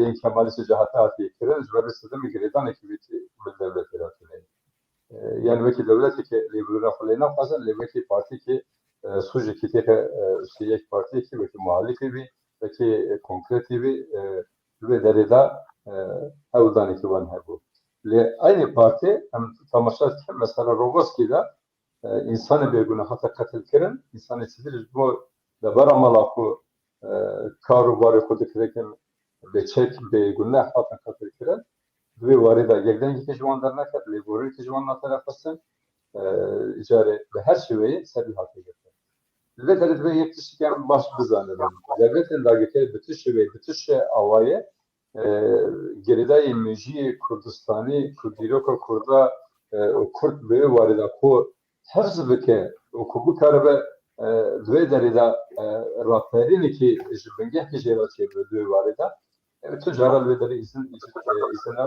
Speaker 2: yeni kemalist cihatati kiren ve sistemi gireden ekibiti devlet iratine. Yani vekil devlet ki liberal falan fazla vekil parti ki suji ki tek siyek parti ki vekil muhalif bir vekil konkret bir ve derida evdan ekiban bu. Aynı parti hem tamaşa mesela Rogoski'de insanı bir güne hatta katil kiren insan içidir bu da var ama ku karobarı kudiklerin beçek bir güne hatta katil kiren ve varida yerden ki jwanlar nakat le goril ki jwanlar tarafısın icare ve her şeyi serbi hakkı getir. Ve derdi ve yetişken baş bizaneden devletin daha getir bütün şey avayı geride müziği Kurdistani Kurdiroka Kurda Kurt ve varida ku her zıbıke o kubu karbe ve derida raperini ki jibenge ki jeratı ve varida bütün caral ve deri izin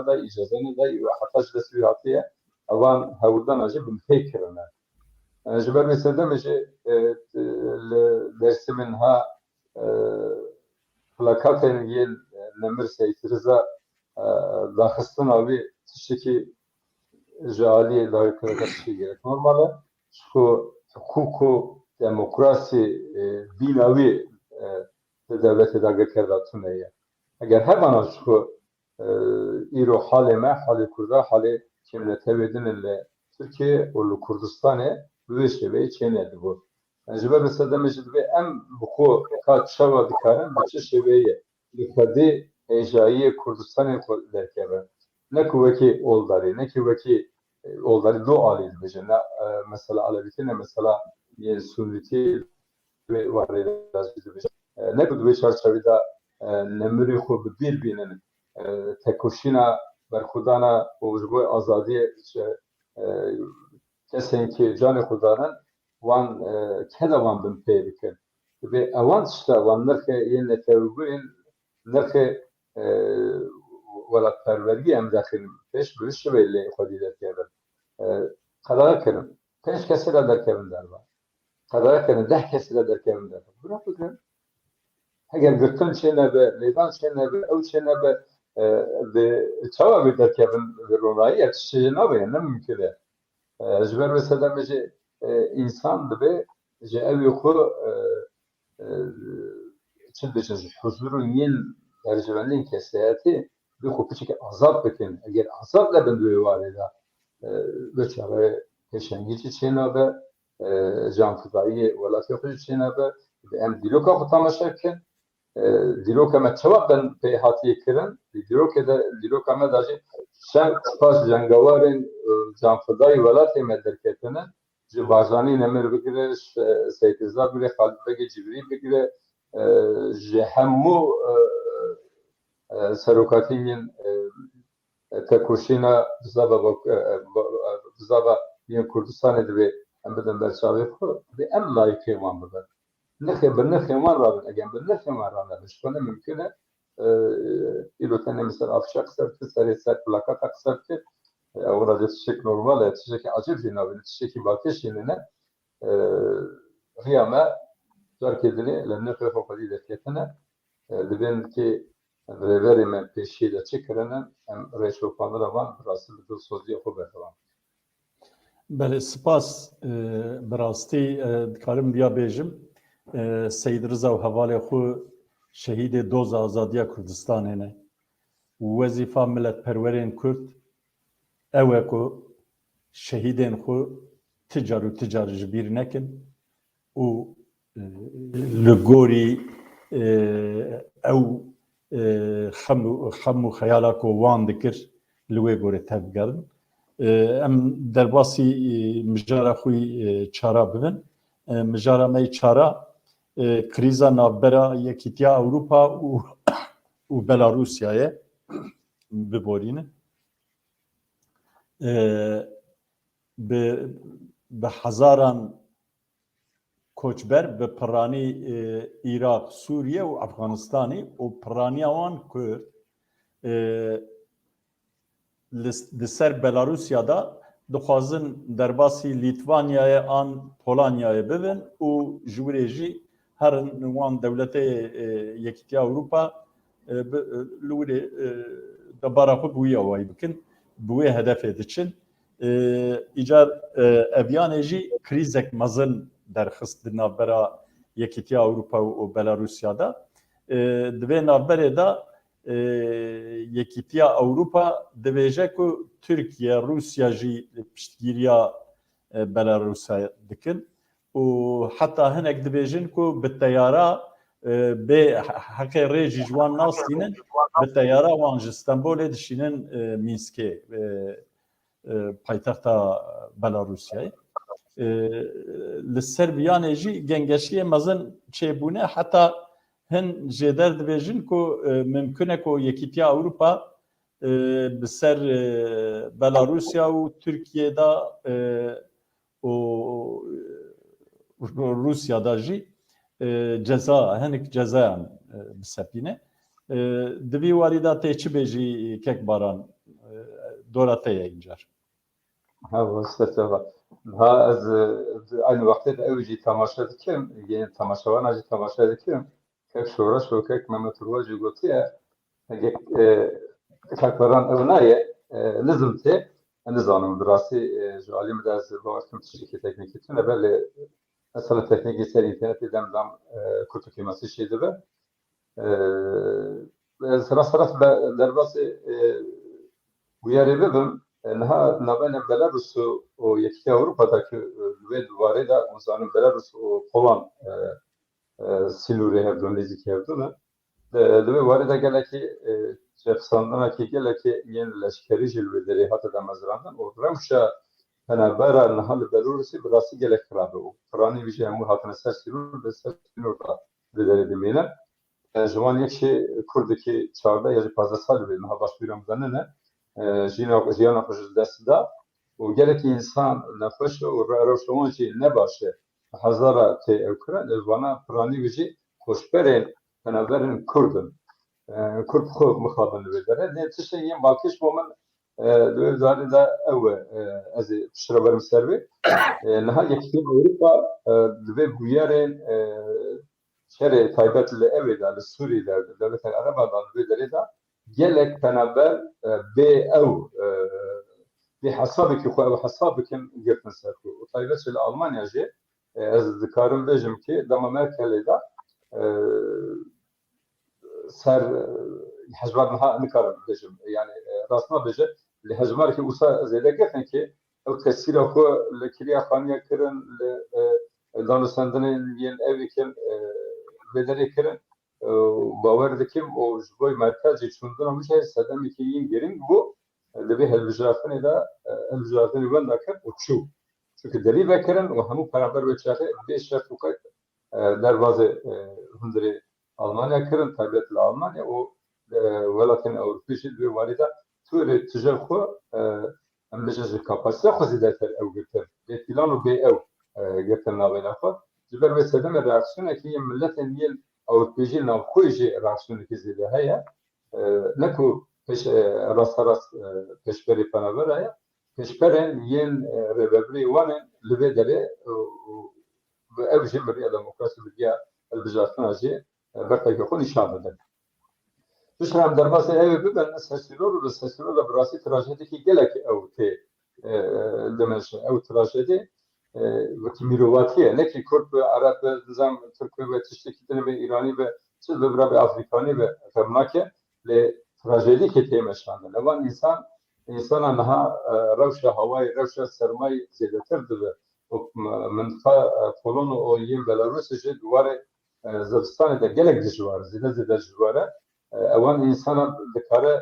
Speaker 2: da icazını da hatta jilesi hatiye avan havurdan acı bin fekirine jiber mesela meşe dersimin ha plakatın yel nemir seytiriza daxistin abi tişteki jali layıklığı tişteki gerek. Normalde şu hukuku demokrasi binavi devlete de gerçekten neye. Eğer hemen şu İro halime hali kurda hali kimle tevedinle Türkiye ulu Kurdistan'e bu işe çenedi bu. Jiber mesela mecid ve em bu kaç şava dikaran bu şeveyi lifadi ejaiye Kurdistan'e derkebe. Ne kuvveti oldari ne kuvveti oldari do alid bejene mesela alevitine mesela yer Sunniti ve varıyla ne kuvveti çerçevede nemri xu bir binin tekuşina berkudana ojboy azadiye kesin ki canı kudanan wan kedavan bin peydikin ve avan işte wan nırkı yine tevbin nırkı vela pervergi em daxil peş bir şey belli ifade eder. Karar kırın. Peş kesir derken derba. Karar kırın. Deh kesir derken derba. Bırak bakın. Eğer gırtın şeyine be, leydan şeyine be, ev şeyine be ve çava bir derken ve ronayı yetişeceğine be ne mümkün de. Jiber mesela mece insan ve je ev yoku çin beşinci huzurun yin ercevenliğin keseyati bir küçük azap bekin. Eğer azapla ben duyu var eda ve çare peşengici şeyine be can fıdayı velat yokucu şeyine be em diloka kutamaşarken diloka me cevap ben peyhatiye kirin diloka me daji sen spas jangavarın can fıdayı velat emedirketine Bazani nemir bigire seytizlar bile Halid Begi Cibri bigire ji hemû serokatiyên تکوشینا بزاوا یه کردستان دوی ام بدن برچاوی خو به ام لایکی وان بدن نخی بالنخی وان رابن اگه بالنخی وان رابن شونه ممکنه ایلو تنه مثل افشاق سرت سری سر پلاکات اکسرت اونا ده تشک نورماله تشک عجیب جنابه تشکی باکش اینه قیامه دار کدنی لنخی فوقدی دکتنه دبین که رهبری من پیشی ده چه کردن ام رئیس وکالت وان راست به دو سوزی خوب بخوام
Speaker 1: بله سپاس براستی دکارم بیا بیجم سید رضا و حواله خو شهید دوز آزادیا کردستان هنه وظیفه ملت پرورین کرد اوه کو شهیدین خو تجار جبیر نکن و لگوری او خمو خیالا کو وان دکر لوی گوره تبگرن ام درباسی مجارا خوی چارا ببن مجارا می چارا کریزا نابرا یکیتیا اوروپا و بلاروسیایه ببورینه به هزاران کوچبر به پرانی عراق سوریه و افغانستانی و پرانی آوان کرد لسر بلاروسیا دا دخوازن درباسی لیتوانیای آن پولانیای ببن و جوریجی هر نوان دولت یکیتی اوروپا لوری دبارا خود بویه وای بکن بویه هدف دچن ایجار اویانجی کریزک مزن در خست نابرا یکیتی اوروپا و بلاروسیا دا دوی نابره دا یکیتیا اوروپا دبیجه که ترکیه روسیا جی پشتگیریا بلاروسیا دکن و حتی هنک دبیجن که به تیارا به حق ریجی جوان ناستینن به تیارا وانج استانبول دشینن مینسکه پایتخت بلاروسیای لسر بیانه جی گنگشی مزن چه بونه حتی هن جدر دبیجن که ممکنه که یکیتیا اوروپا بسر بلاروسیا و ترکیه دا و روسیا دا جی جزا هنک جزا بسپینه دوی واردات چی بیجی کک باران دورته اینجا
Speaker 2: ها واسطه ها از این وقتی اوجی تماشا دکم یعنی تماشاوان اجی تماشا دکم که شورش و که محمد رواجی گفتیه اگه کاربران اونایه نظمته نظامم دراستی جوالی مدرس باورم تشکیل تکنیکی تونه ولی اصلا تکنیکی سر اینترنتی دم کتو کیماسی شده به سراس درباس ویاری ببم نها نبین بلاروس و یکی اروپا دا که دوباره دا اونزانم بلاروس و پولان سیلوری هردون نزدیکی هردونه دوباره وارد گله که جفساندن که گله که یه لشکری جلوه داری حتی در مزراندن و رمشه هنبرا نهال بلاروسی براسی گله کرده و فرانی ویژه همون حتی نسر سیلور به سر سیلور دا داری دمینه جوان یکی کرده که 14 یا 15 سال به نها باش بیرم زننه جیانا خوش دست دا و گله که انسان نفش و روشوان چی نباشه هزارا تی اوکران وانا فرانی ویژه خوشبرین هنبرن کردن کرد خوب مخابن بداره نه تشه یه باکش با من دوی داری دا او از شرابرم سروی نها یکی اوروپا دوی بویارین شهر تایبت لعوه دا لسوری دا دولت عربا دا دوی داری دا گلک تنبر به او به حسابی که خو او حسابی کم گرتن سرکو و تایبت شل آلمانیا جه از ذکارم بجم که دما مرکلی دا سر حجمات نها نکارم بجم یعنی راستنا بجه لحجمار که اوسا زیده گفتن که او تسیر خو لکریا خانیا کرن دانستندن ین اوی کن بدری کرن باور دکیم و جبوی مرکزی چوندن همشه صدمی که این گرین بو لبه هلوجرافنی دا هلوجرافنی بند دکر و چو چونکه دری بکرن و همون پرامبر بچاره بیش شرط وکت دروازه هندری آلمانیا کرن طبیعت لآلمانیا و ولکن اوروپیشی دوی وارده توري تجرخو امبجاج كاباسيا خزيدات او قلت بيتلان وبي او قلتنا غير خو جبر بسدم الرياكسيون كي ملتن يل او بيجي نو خويجي رياكسيون كي زيده هيا نكو پیش راست پیش بری پناهگاه پیش برن ین ربابری وانه لبه داره و اوجه بری دموکراسی بیا البجارتنا جه برای که خودی شامل ده. دوشم در باز اوه ببین سرسیلور و سرسیلور براسی تراژدی که گله که او ته دمش او تراژدی و کی میرواتیه نه کی کرد به عرب نظام ترکی و تشکیل به ایرانی به چه به برای افریقایی به فرماکه ل تراژدی که تیمشانده لوان انسان انها روش هوای روش سرمای زیادتر داره و منطقه پولون و یم بلاروس جد دواره زمستان ده گلک دجواره زیاده دجواره اوان انسان دکاره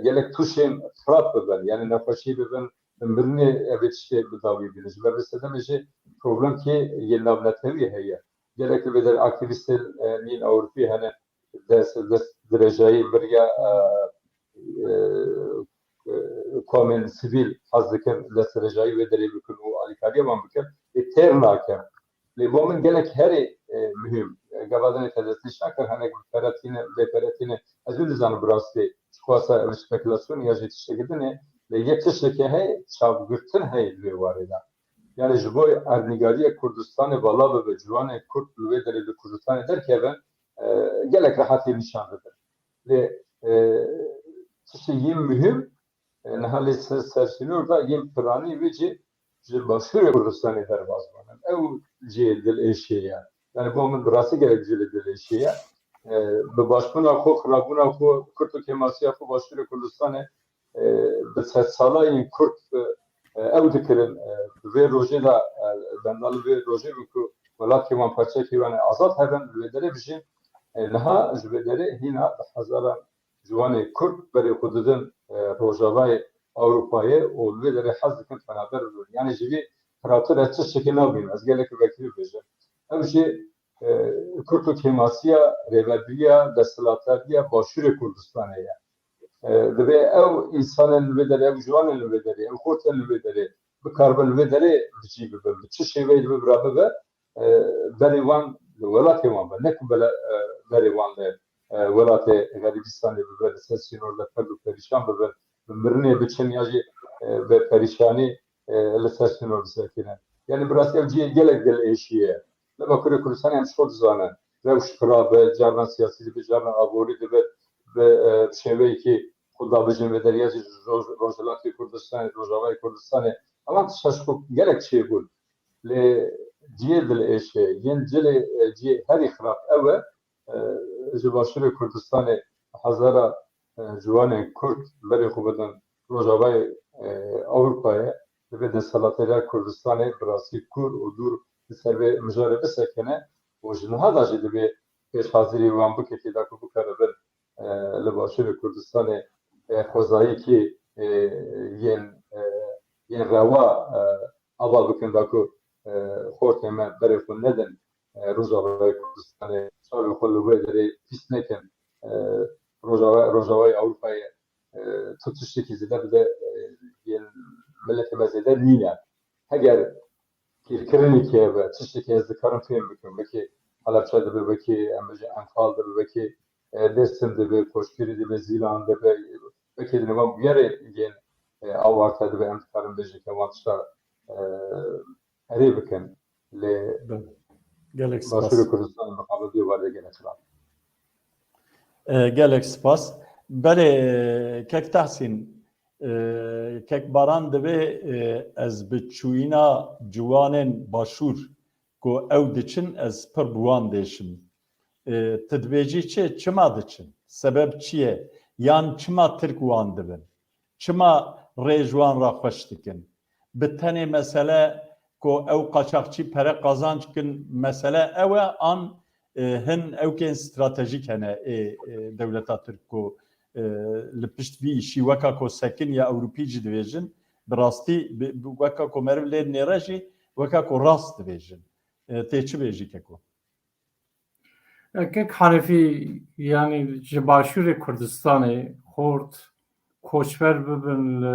Speaker 2: گلک توشین خراب ببن یعنی نخوشی ببن مرنی اویتشته بداوی بینش و رسیده میشه پروبلم که یه نابنتوی هیه گلک بدر اکتیویست نین اوروپی هنه دست درجه‌ای بریا کامل سیویل حزدکن دست درجه‌ای و دری بکن و آلیکاری وام بکن اتر ناکن لیبومن گلک هری مهم قبادن تدستیش نکن هنگ بپراتینه از اون زن براستی خواصا اسپکولاسیون یا جیت شکدنه لیک تشکه هی چابگرتن هی لیواردا yani ji bo ernîgariya Kurdistanê bala ve ciwanê Kurd li wê derê li Kurdistanê derkevin gelek rehatî nîşan didin. Lê tiştî yêm mühim niha lê sersînor da yêm piranî wê jî ji başûrê Kurdistanê derbas bûnin. Ew jê dil êşiye. Yani bo min bi rastî gelek jî li dil êşiye. Bi başbûna xwe, xirabûna xwe, Kurd û kêmasiya xwe başûrê Kurdistanê bi sedsalayên Kurd ew dikirin vê rojê de bendalî vê rojê bû ku welatê wan parçekî wan azad hebin li wê derê bijîn niha ji wê derê hîna hezaran ciwanê Kurd berê xwe didin Rojavayê Ewropayê û li wê derê hez dikin penaber bibin. Yani ji vî piratir ez tiştekî nabînim ez gelekî vekirî bêjim. Ew jî Kurd û kêmasiya rêveberiya desthilatiyya başûrê Kurdistanê ye. Divê ew însanên li wê derê ew ciwanên li wê derê ew xortên li wê derê bikarbin li wê derê bicî bibin bi çi şêweyê li bira bibe berê wan li welatê wan be ne ku berê wan li welatê Geribistanê bibe li ser sînor li perd û perîşan bibin bi mirinê biçin ya jî bi perîşanî li ser sînor bisekînin. Yani bi rastî ew ciyê gelek dil êşiye ye. Li Bakurê Kurdistanê em xwe dizanin rewş xirab e carnan siyasî dibe carnan aborî dibe bi şêweyekî Xuda bijin ve deryazî Rojhilatê Kurdistanê, Rojavayê Kurdistanê ewan tişt gelek çêbûn. Lê ciyê dil êşe yên cilê ciyê herî xirab ew e ji başûrê Kurdistanê hezara ciwanên Kurd berê xwe bidin Rojavayê Ewropayê divê desthilatêrya Kurdistanê bi rastî kûr û dûr li ser vê mijarê bisekine û ji niha da jî divê pêşhazîrî wan biketî da ku bikare bin li başûrê Kurdistanê xwezayîkî yên rewa ava bikin da ku xortê me berê xwe nedin Rojavayê Kurdistanê çavê xwe li wê derê pîs nekin Rojavayê Ewropayê tu tiştekî zêde bide yên milletê me zêde nîne. Heger kîrkirinekî hebe tiştekî ez dikarim fêm bikim wekî Helepçe dibe wekî em bijî Enfal dibe wekî Dersim dibe Koşkirî dibe Zîlan dibe wekî di nêvan bûyerê yên awarte dibe em dikarin bijî ke wan tişta herê bikin lê
Speaker 1: gelek spas.
Speaker 2: başûrê Kurdistanê miqabil dê werde gelek xirab.
Speaker 1: Gelek spas. Berê kek Tehsîn kek baran divê ez bi çûyîna ciwanên başûr ku ew diçin ez pir bi wan dêşim. Tu dibêjî çima diçin? Sebeb çi ye? Yan çima Tirk wan dibin? Çima rê ji wan re xweş dikin? Bi tenê mesele ku ew qaçaxçî pere qazanc dikin mesele ew e an hin ewkên stratejîk hene dewleta Tirk ku li pişt vî îşî weka ku sekin ya Ewropî jî dibêjin bi rastî weka ku meriv lê nêre jî weka ku rast dibêjin. Tê çi bêjî keko?
Speaker 3: Kek Hanefî yani ji başûrê Kurdistanê xort koçber bibin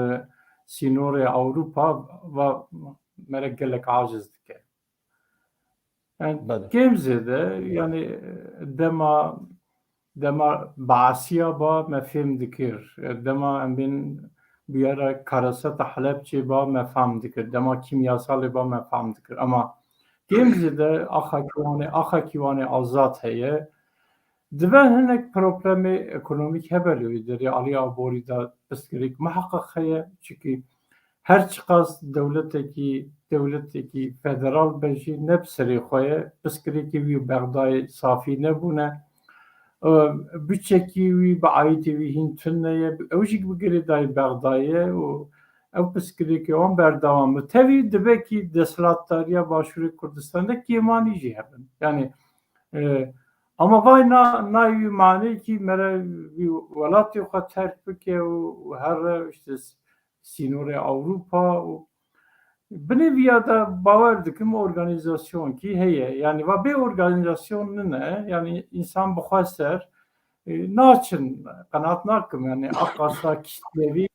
Speaker 3: sînorê Avrupa ve merek gelek aciz dike. Yani
Speaker 1: Bele.
Speaker 3: Gemze'de yani dema Asiya ba mefhem dikir. Dema emin bir ara karasata Halepçe ba mefhem dikir. Dema kimyasal ba mefhem dikir. Ama Gemze'de axa kivane azat heye. Dibe hinek problemi ekonomik hebelüydür. Ya Ali Abori da psikolojik muhakkak heye. Çünkü her çıkas devletteki federal beji ne psiri xoye psikolojik bir Bağday safi ne bu ne bütçeki ve baayeti ve hintüneye evcik bu geri day Bağday'e o ev psikolojik on berdavamı tevi dibeki desalattarya başvuru Kurdistan'da kimani cihebin yani ama vay na mani ki mere velat yok terk ki her işte Sînorê Avrupa binêviya da bawer dikim organizasyonekî heye yani ve bê organizasyonun ne yani insan bixwe ser naçin qenaat nakim yani aqasa kitlevî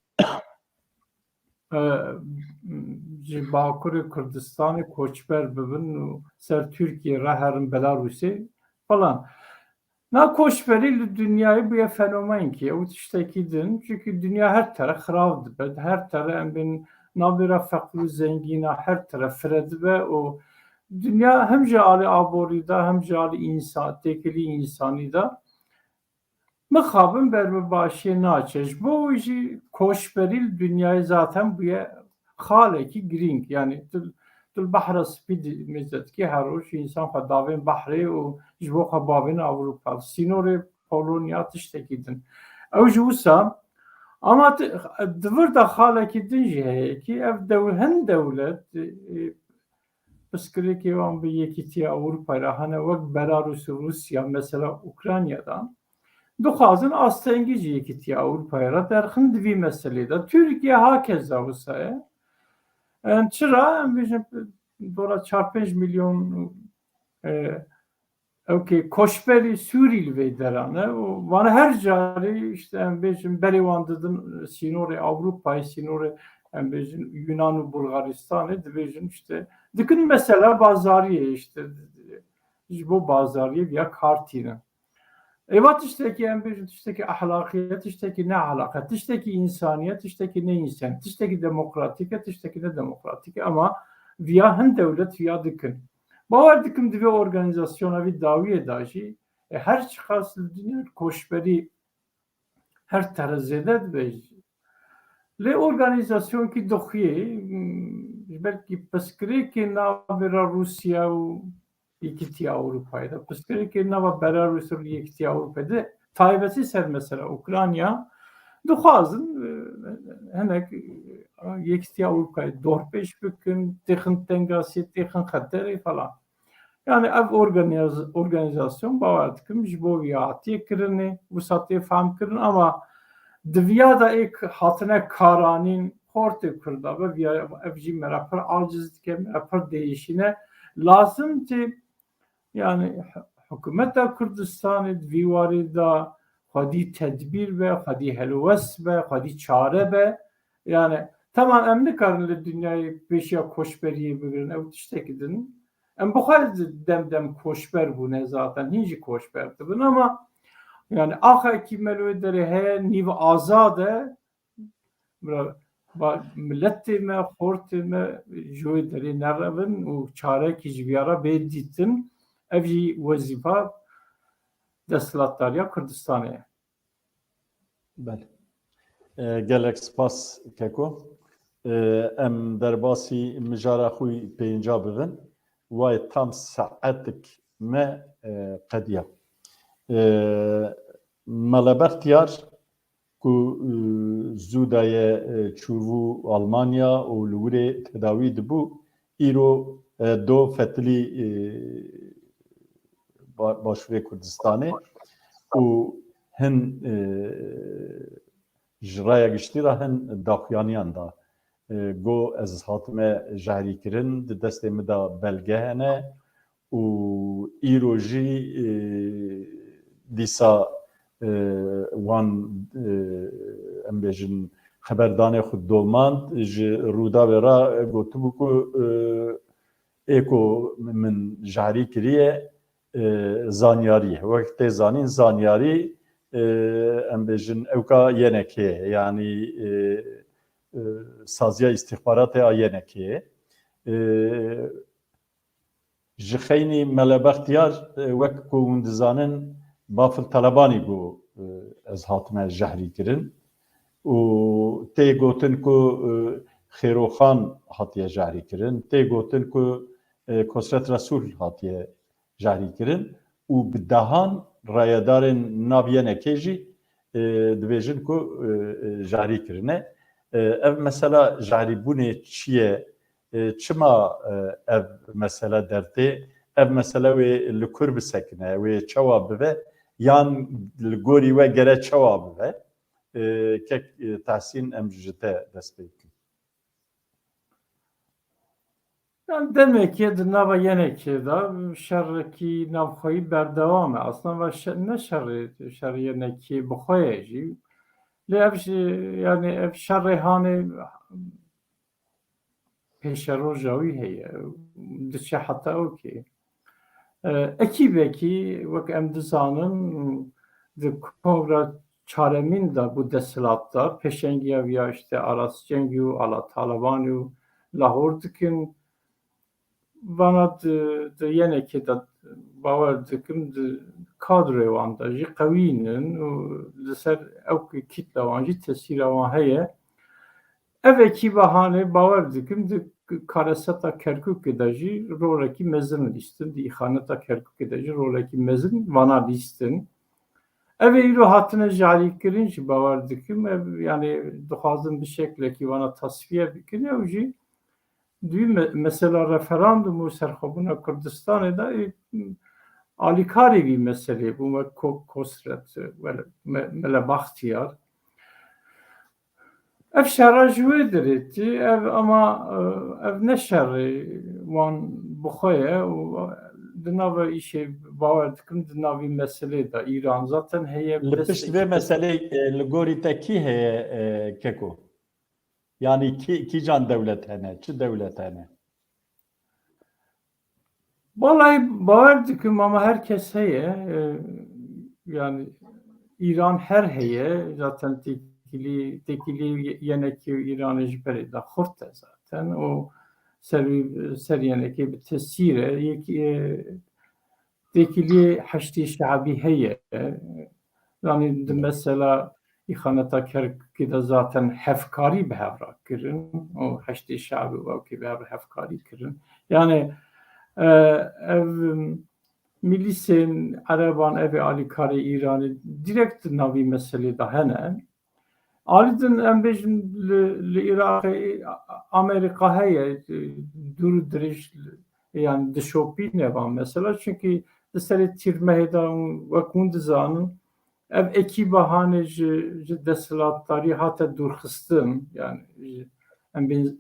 Speaker 3: ji Bakurê Kurdistanê koçber bibin û ser Türkiye re herin Belarusê falan. Na koçberî li dünyayê bûye fenomen ki ew tiştekî din çünkü dünya her tere xirav dibe her tere em bên navbêra feqir û zengîna her tere fire dibe û dünya hem ji alî aborî da hem ji alî têkilî însanî da mixabin berbibaşiyê naçe ji bo wî jî koçberî li dünyayê zaten bûye xalekî girîng yani tu behra spî mêzetki her roj însan xwe davên behrê û ji bo xwe bavên Avrupa Sînorê Polonya tiştekî din ew ji wisa ama divir da xalekî din jî heye ki ev hin dewlet psikolojikê wan bi Yekîtiya Avrupayê re hene wek Belarus û Rusya mesela Ukrayna'dan dixwazin astengî ji Yekîtiya Avrupayê re derxin di vî meselê de Türkiye hakeza wisa ye çira em bêjin dola 4-5 milyon koçberî Sûrî li vê derane û wan her carî işte em bêjin berê wan didin Sînorê Avrupayê Sînorê em bêjin Yunan û Bulgaristanê dibêjin işte dikin mesela bazariyê işte ji bo bazariyê ya kartîne eva tiştekî em bêjin tiştekî ahlakiyet tiştekî ne alaka tiştekî insaniyet tiştekî ne insan tiştekî demokratik tiştekî ne demokratik ama viya hin dewlet viya dikin bawer dikim divê organizasyona wî dawiyê da jî her çıkas li dünya koçberî her tere zêde dibe lê organizasyonekî dixuye belkî piskirekê navbêra Rusya û Yekîtiya Avrupayê de piskirekê nava Belarus û Yekîtiya Avrupayê de taybetî ser mesela Ukrayna dixwazin hinek Yekîtiya Avrupayê dorpêş bikin têxin tengasiyê têxin xeterê falan yani ev organizasyon bawer dikim ji bo vî hatiye kirinê wisa tê fehm kirin ama diviya da ek hatine karanîn hortê Kurda ve ev jî me re pir aciz dike me re pir değişîne lazım tê yani hikûmeta Kurdistanê di vî warê da xwedî tedbîr be xwedî helwest be xwedî çare be yani tamam em nikarin li dünyayê pêşiya koçberiyê bigirin ew tiştekî din em bixwe dem koçber bûne zaten hin jî koçber dibin ama yani axekî me li wê derê heye nîv azad e milletê me xortê me ji wê derê nerevin û çarekî ji vîya re bê dîtin ev jî wezîfa desthilatdariya Kurdistanê ye.
Speaker 1: Bele. Gelek spas Keko. Em derbasî mijara xwe pênca bibin. Wayê tam saetek me qediya. Melebextiyar ku zû daye çûbû Almanya û li wirê tedawî dibû îro do fetilî Başûrê Kurdistanê û hin ji raya giştî re hin daxuyaniyan da got ez hatime jehrîkirin di destê min da belge hene û îro jî dîsa وان ام بيجن خبردانه خود دوماند ji ruda ve ra gotu ku eko min jari kiriye zanyari vakte zanin zanyari em bejin evka yeneke yani saziya istihbarat a yeneke ji xeyni melebehtiyar wek ku dizanin bafil talabani bu ez hatime jehri kirin û tê gotin ku Xêroxan hatiye jehri kirin tê gotin ku Kosret Resul hatiye jehri kirin û bi dehan rayedarên nav yenekê jî dibêjin ku jehri kirine ev mesela jehrîbûnê çi ye çima ev mesele dertê ev mesele wê li kur bisekine wê çawa bibe yan li gorî we gere çawa bibe kek tahsîn em ji te dest pê bikin.
Speaker 3: Yani demek ki nava yenekê da şerrekî navxweyî berdewam e. Aslında ne şerri yenekî bixwe jî lê ev jî yani ev şerrê hanê pêşeroja wî heye diçe heta okê. Ekîbekî wek em dizanin di kongra çaremîn da bu desthilatda pêşengiya ya işte Arascengî û ala Talibanî û Lahor dikin vana di yenekê de bawer dikim di kadroya wan de jî qewînin û li ser ew kîtla wan jî tesîra wan heye. Ev ekîba hanê bawer dikim di kareseta Kerkûkê de jî rolekî mezin lîstin, di îxaneta Kerkûkê de jî rolekî mezin vana lîstin. Ev ê îro hatine jarîkirin jî bawer dikim ev yani dixwazin bi şeklekî vana tasfiye bikin ew jî dû mesela referandum û serxwebûna Kurdistanê de alîkarê vî meselê bû me Kosret Melebaxtiyar. Ev şerra ji wê dirêtî ev ama ev ne şerrê wan bixwe ye û di nava îşê bawer dikim di navî meselê de İran zaten heye
Speaker 1: Li pişt vê meselê li gorî te kî heye Keko? Yani kîcan dewlet hene, çi dewlet hene?
Speaker 3: Vallahi bawer dikim ama herkes heye yani İran her heye zaten tekili yenekî İranê ji berê de xurt e zaten o ser yenekê bi tesîre tekilî heştê şeabî heye yani mesela îxaneta Kerkûkê de zaten hevkarî bi hev re kirin û heştê şeabî wekî bi hev re hevkarî kirin yani ev milîsên Ereban ev ê alîkarê İranê direkt di navî meselê de hene. Alî din em bêjin li Iraqê Amerîka heye dûr dirêj yani dişopîne van mesela çünkü li serê tîrmehê de wek hûn dizanin ev ekîba hanê ji desthilatdarî hate dûrxistin yani em bêjin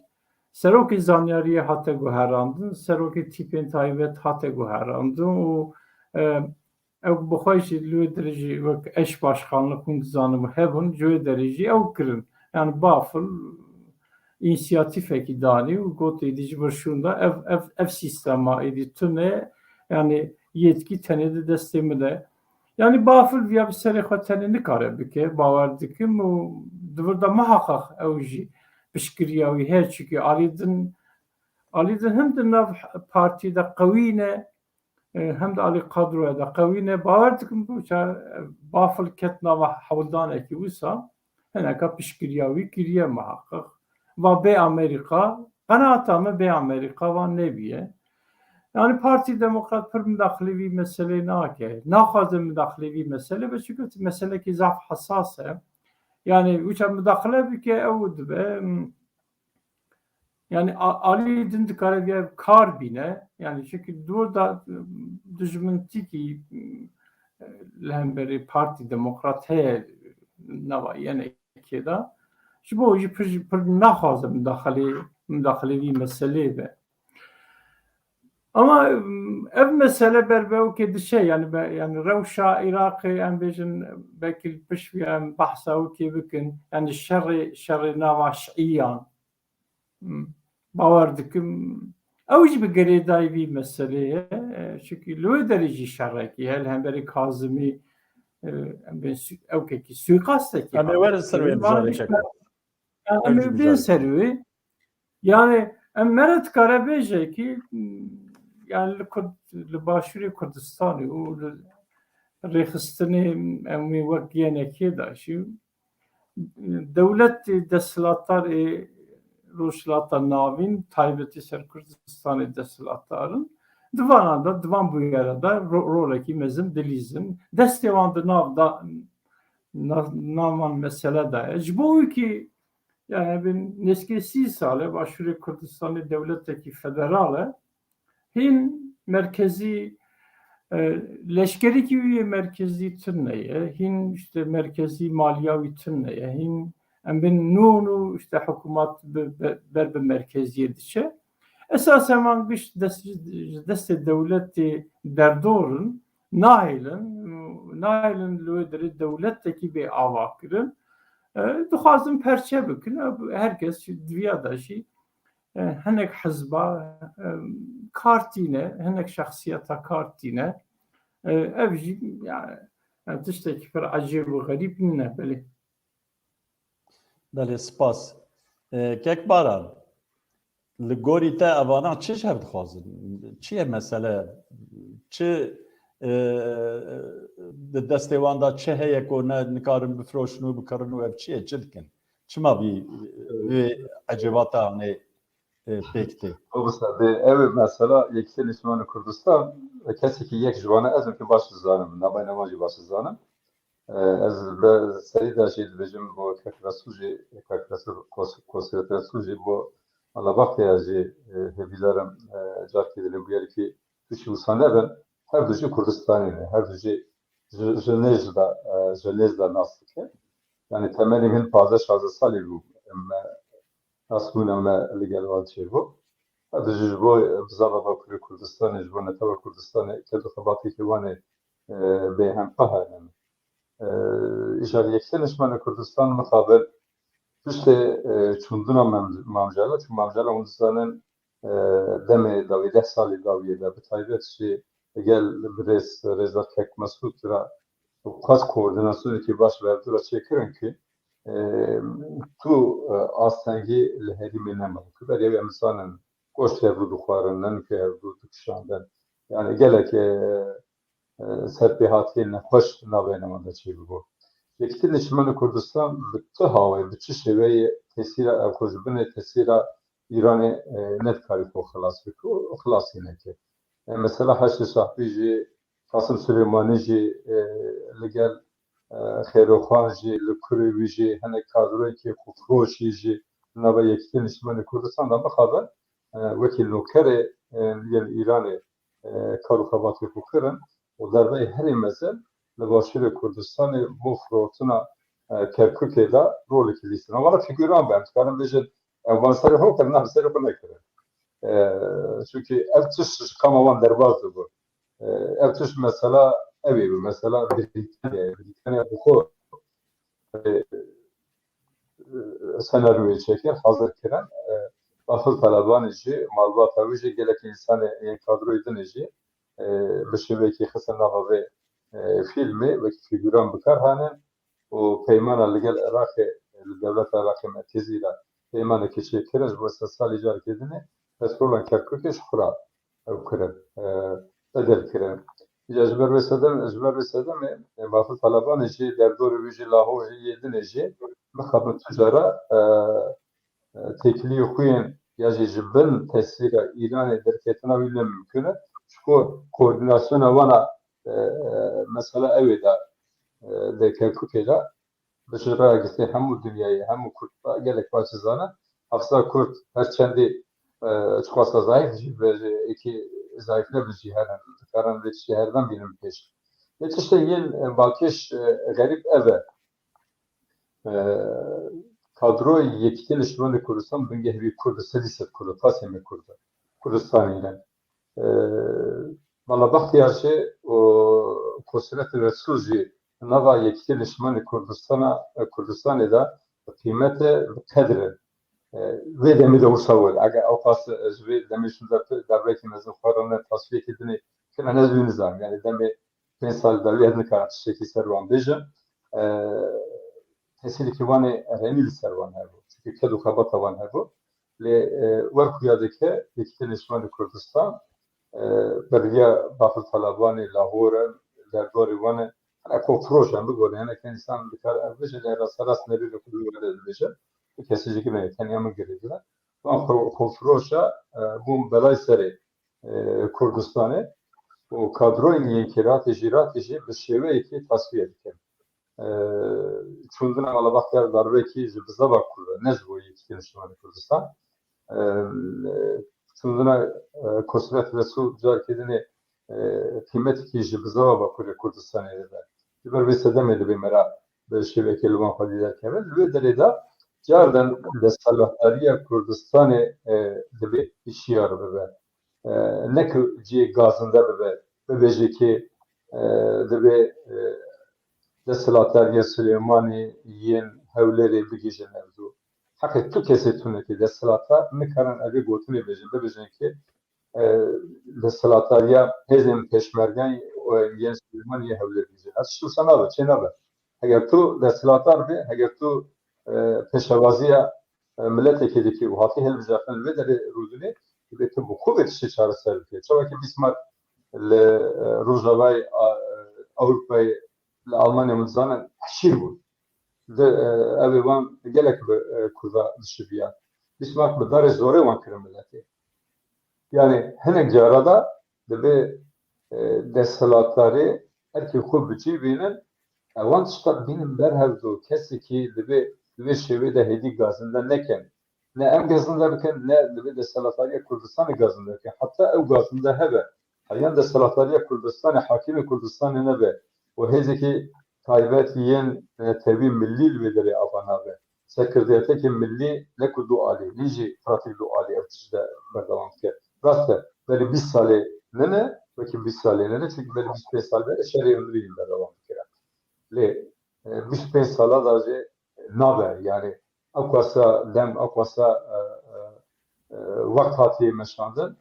Speaker 3: serokê zanyariyê hate guherandin, serokê tîpên taybet hate guherandin û ew bixwe jî li wê derê jî wek eş başxanlik hûn dizanin hebûn ji wê derê jî ew kirin. Yani bafil înisiyatîfekî danî û gotê dî ji vir şûnda ev sîstema êdî tune yani yetkî tenê di destê min de. Yani bafil viya bi serê xwe tenê nikare bike bawer dikim û di vir de mihaqeq ew jî piştgiriya wî heye çünkü alî din hem di nav partî de qewî ne hem de alî kadroya da qewî ne bawer dikim bafil ket nava hewildanekî wisa hineka piştgiriya wî kiriye mihaqeq va bê Amerîka qenaata me bê Amerîka wan nebûye. Yani Partî Demokrat pir midaxilê vî meselê nake. Naxwaze midaxilê vî meselê be çünkü meselekî zaf hesas e. Yani wîça midaxile bike ew dibe yani alî din dikare vê kar bîne yani çünkü dûr da dijmintikî li hemberî Partî Demokrat heye nava yenekê de ji bo jî pir naxwaze midaxilê vî meselê be. Ama ev mesele berbev ki şey yani rewşa Irak'ı em bejin belki pişvi em bahsa ki bikin yani şerri nava şiyan باور dikim ew jî bi gerêdayî vî meseleyê çünkü li derî şerrekî hel hemberî Kazimî em bên ewkekî suîqastekî
Speaker 1: Em ê werin ser wê mijarê çekin.
Speaker 3: em ê bên ser wê yani em mere dikare bêje ki yani li başûrê Kurdistanê û li rêxistinê em wê wek genekê daşî dewlet desthilatdarê Rojhilata navîn taybetî ser Kurdistanê desthilatdarin divanan da divan bûyera da rolekî mezin dilîzin destê wan di nav da navan mesele da ye ji bo wî ki yani bin neskê 30 sal e başûrê Kurdistanê dewletekî federal e hîn merkezî leşkerekî wî merkezî tune ye hîn işte merkezî maliya wî tune ye hîn em bin nû nû işte hikûmat ber bi merkeziyê diçe esasen wan giş destê dewletê derdorin nahêlin li wê derê dewletekî bê ava kirin dixwazin perçe bikin herkes diviya da jî hinek hizba kartîne hinek şexsiyeta kartîne ev jî yani tiştekî pir ecêb û xerîb nîne belê.
Speaker 1: Belê spas. Kekbaran li gorî te evanan çi ji hev dixwazin? Çi ye mesele? Çi di destê wan da çi heye ku ne nikarin bifroşin û bikarin û ev çi ye çi dikin? Çima vî vê ecêbata hûnê pêk tê?
Speaker 2: Ev mesela yekî Nişmanê Kurdistan kesekî yek ji wan e ez ki baş dizanim navbeyna wan jî baş dizanim ez bi serî de jî dibêjim bo Kekresu jî Kosretesu jî bo Alabaxtaya jî hêvîlerim carkê dilê bu yerî tuşî wisa nebin her du jî Kurdistanê ne her du jî ji nêz da nas dike yani temelî min 15-16 salî bû nas bûne me li gel wan çêbû her du jî ji bo bizava Bakurê Kurdistanê ji bo netewê Kurdistanê kedixebatekî wanê bêhempa hene îşar yekî Nişmanê Kurdistan mixabil tiştê çûndina mamjala çû mamjala hûn dizanin demê dawî 10 salî dawî de bi taybet jî gel bi rêzar Kek Mesûd ra qas koordinasyonekî baş berdûra çêkirin ki tu astengî li herîmê nemavkir berê em dizanin goşt hevdû dixwarin nenûkê hevdû dikişandin yani gelek serpêhatiyên nexweş navbeyna wan de çêbû Yekî Nişmanê Kurdistan bi ti hawê bi çi şêweyê tesîra ev xwe ji binê tesîra Îranê nedkarî xwe xilas bike û xilasî neke mesela Heşdî Şahbî jî Qasîm Suleymanî jî li gel Xêroxan jî li kurê wî jî hinek kadroyekî xwefiroşî jî li nava Yekî Nişmanê Kurdistan da mixabin wekî nûkerê li gel Îranê kar û xebatê xwe kirin û derveyê herî mezin li başûrê Kurdistanê bo firotina Kerkûkê de rolekî lîstin wala fîgûran be em dikarin bêjin ew van serê xwe kirin ev serê xwe nekirin çünkü ev tiş ji kama wan derbas dibû ev tiş mesela evê bû mesela Brîtanya bi xwe senaryoyê çekir hazir kirin Baxil Talebanê jî malbata wî jî gelek însanê yên kadroyê dinê jî bi şêwekî xistin nava vê filmê wekî fîgûran bikar hanin û peymana li gel Iraqê li dewleta Iraqê merkezî de peymanekî çêkirin ji bo sed salî carkê dinê petrola Kerkûkê ji xwe ra ew kirin bedel kirin ji ber vê sedemê Baxil Talebanê jî derdorê wî jî Lahorê yê dinê jî mixabin tujara têkiliyê xwe yên ya jî ji bin tesîra Îranê derketina wî nemimkün e ji bo koordinasyona wana mesela evê de li Kerkûkê de bi ji raya gistê hemû dinyayê hemû Kurd gelek baş dizanin hevsa Kurd her çendî çiqasa zayıf jî ve ekî zayıf ne bi cîhanan dikarin vê tiştê herdan bînin pêş vê tiştê yên balkêş xerîb ev e kadroya Yekî Nişmanê Kurdistan bingehî Kurd sedî sed Kurd Fasêmê Kurd Kurdistanê ne Valla bahtiyarşı o Kosret-i Resul jî nava yekî nişmanê Kurdistanê da kıymete kedre ve demê de wisa wel eger ew qas ji vê demê şûn dervekî mezin xwaran tasfiye kردنê kime ez wî nizanim yani demê 5 sal dervê ez nikarim tiştekî ser wan bêjim tesîreke wanê erhenî li ser wan hebû çünkü ked û xebata wan hebû lê wer xuya dike yekî nişmanê Kurdistan beriya Bafıl Talabanê Lahore derdorê wan e konfroşan bigore yani insan dikar evce le rasaras nerî li kulî were dibêje kesicî me teniya min girêdile wan konfroşa bûn belay serê Kurdistanê û kadroyên yekîratê jî bi şêweyekî tasfiye dikin çûndina malbatya darbekî ji bizava Kurd ne ji bo yekî nişmanê Kurdistan çûndina Kosret Resul carkirînê kıymetekî ji bizava Bakurê Kurdistanê de ji ber vê sedemê dibê me ra bi şêwekê li wan xwe dîdar keve li vê derê de cardan destpalahdariya Kurdistanê dibê îşiyar bibe ne ku ciyê gazinde bibe bibêje dibê desthilatdariya Süleymanî yên hewlerê bigîjin mevzû heqê tu kesê tunekî desthilatar nikarin evê gotinê bêjin bibêjin ki desthilatdariya hêzên peşmergan yên Süleymanî hewler bîjin ez şûsa nabe çê nabe eger tu desthilatar bî eger tu peşevaziya milletekê dikî û hatî hilbijartin li vê derê rûdinê dibê tu bi xwe vê tiştê çareser bikî çawekî Bismarck li Rojavayê Ewropayê li Almanya min dizanin hişîr bû evê wan gelek bi Kurda dişiviyan Bismarck bi darê zorê wan kirin milletê yani hinek cara da dibê desthilatdarê herkê xwe bicî bînin ewan tişta bînin berhevdû kesekî dibê vê şêwê de hêdî gazinde nekin ne em gazinde bikin ne dibê desthilatdariya Kurdistanê gazinde bikin heta ew gazinde hebe heyan desthilatdariya Kurdistanê hakîmê Kurdistanê nebe û hêzekî taybet yên tevî millî li vê derê ava nabe sekirdeyetekî millî ne ku du alî nî jî pratik du alî ev tişt de berdewam dike rast e berî 20 salê nene wekî 20 salê nene çünkü berî 25 sal berê şerê hundirî berdewam dikire lê 25 sala da jî nabe yani ew qasa dem ew qasa wekt hatiye meşandin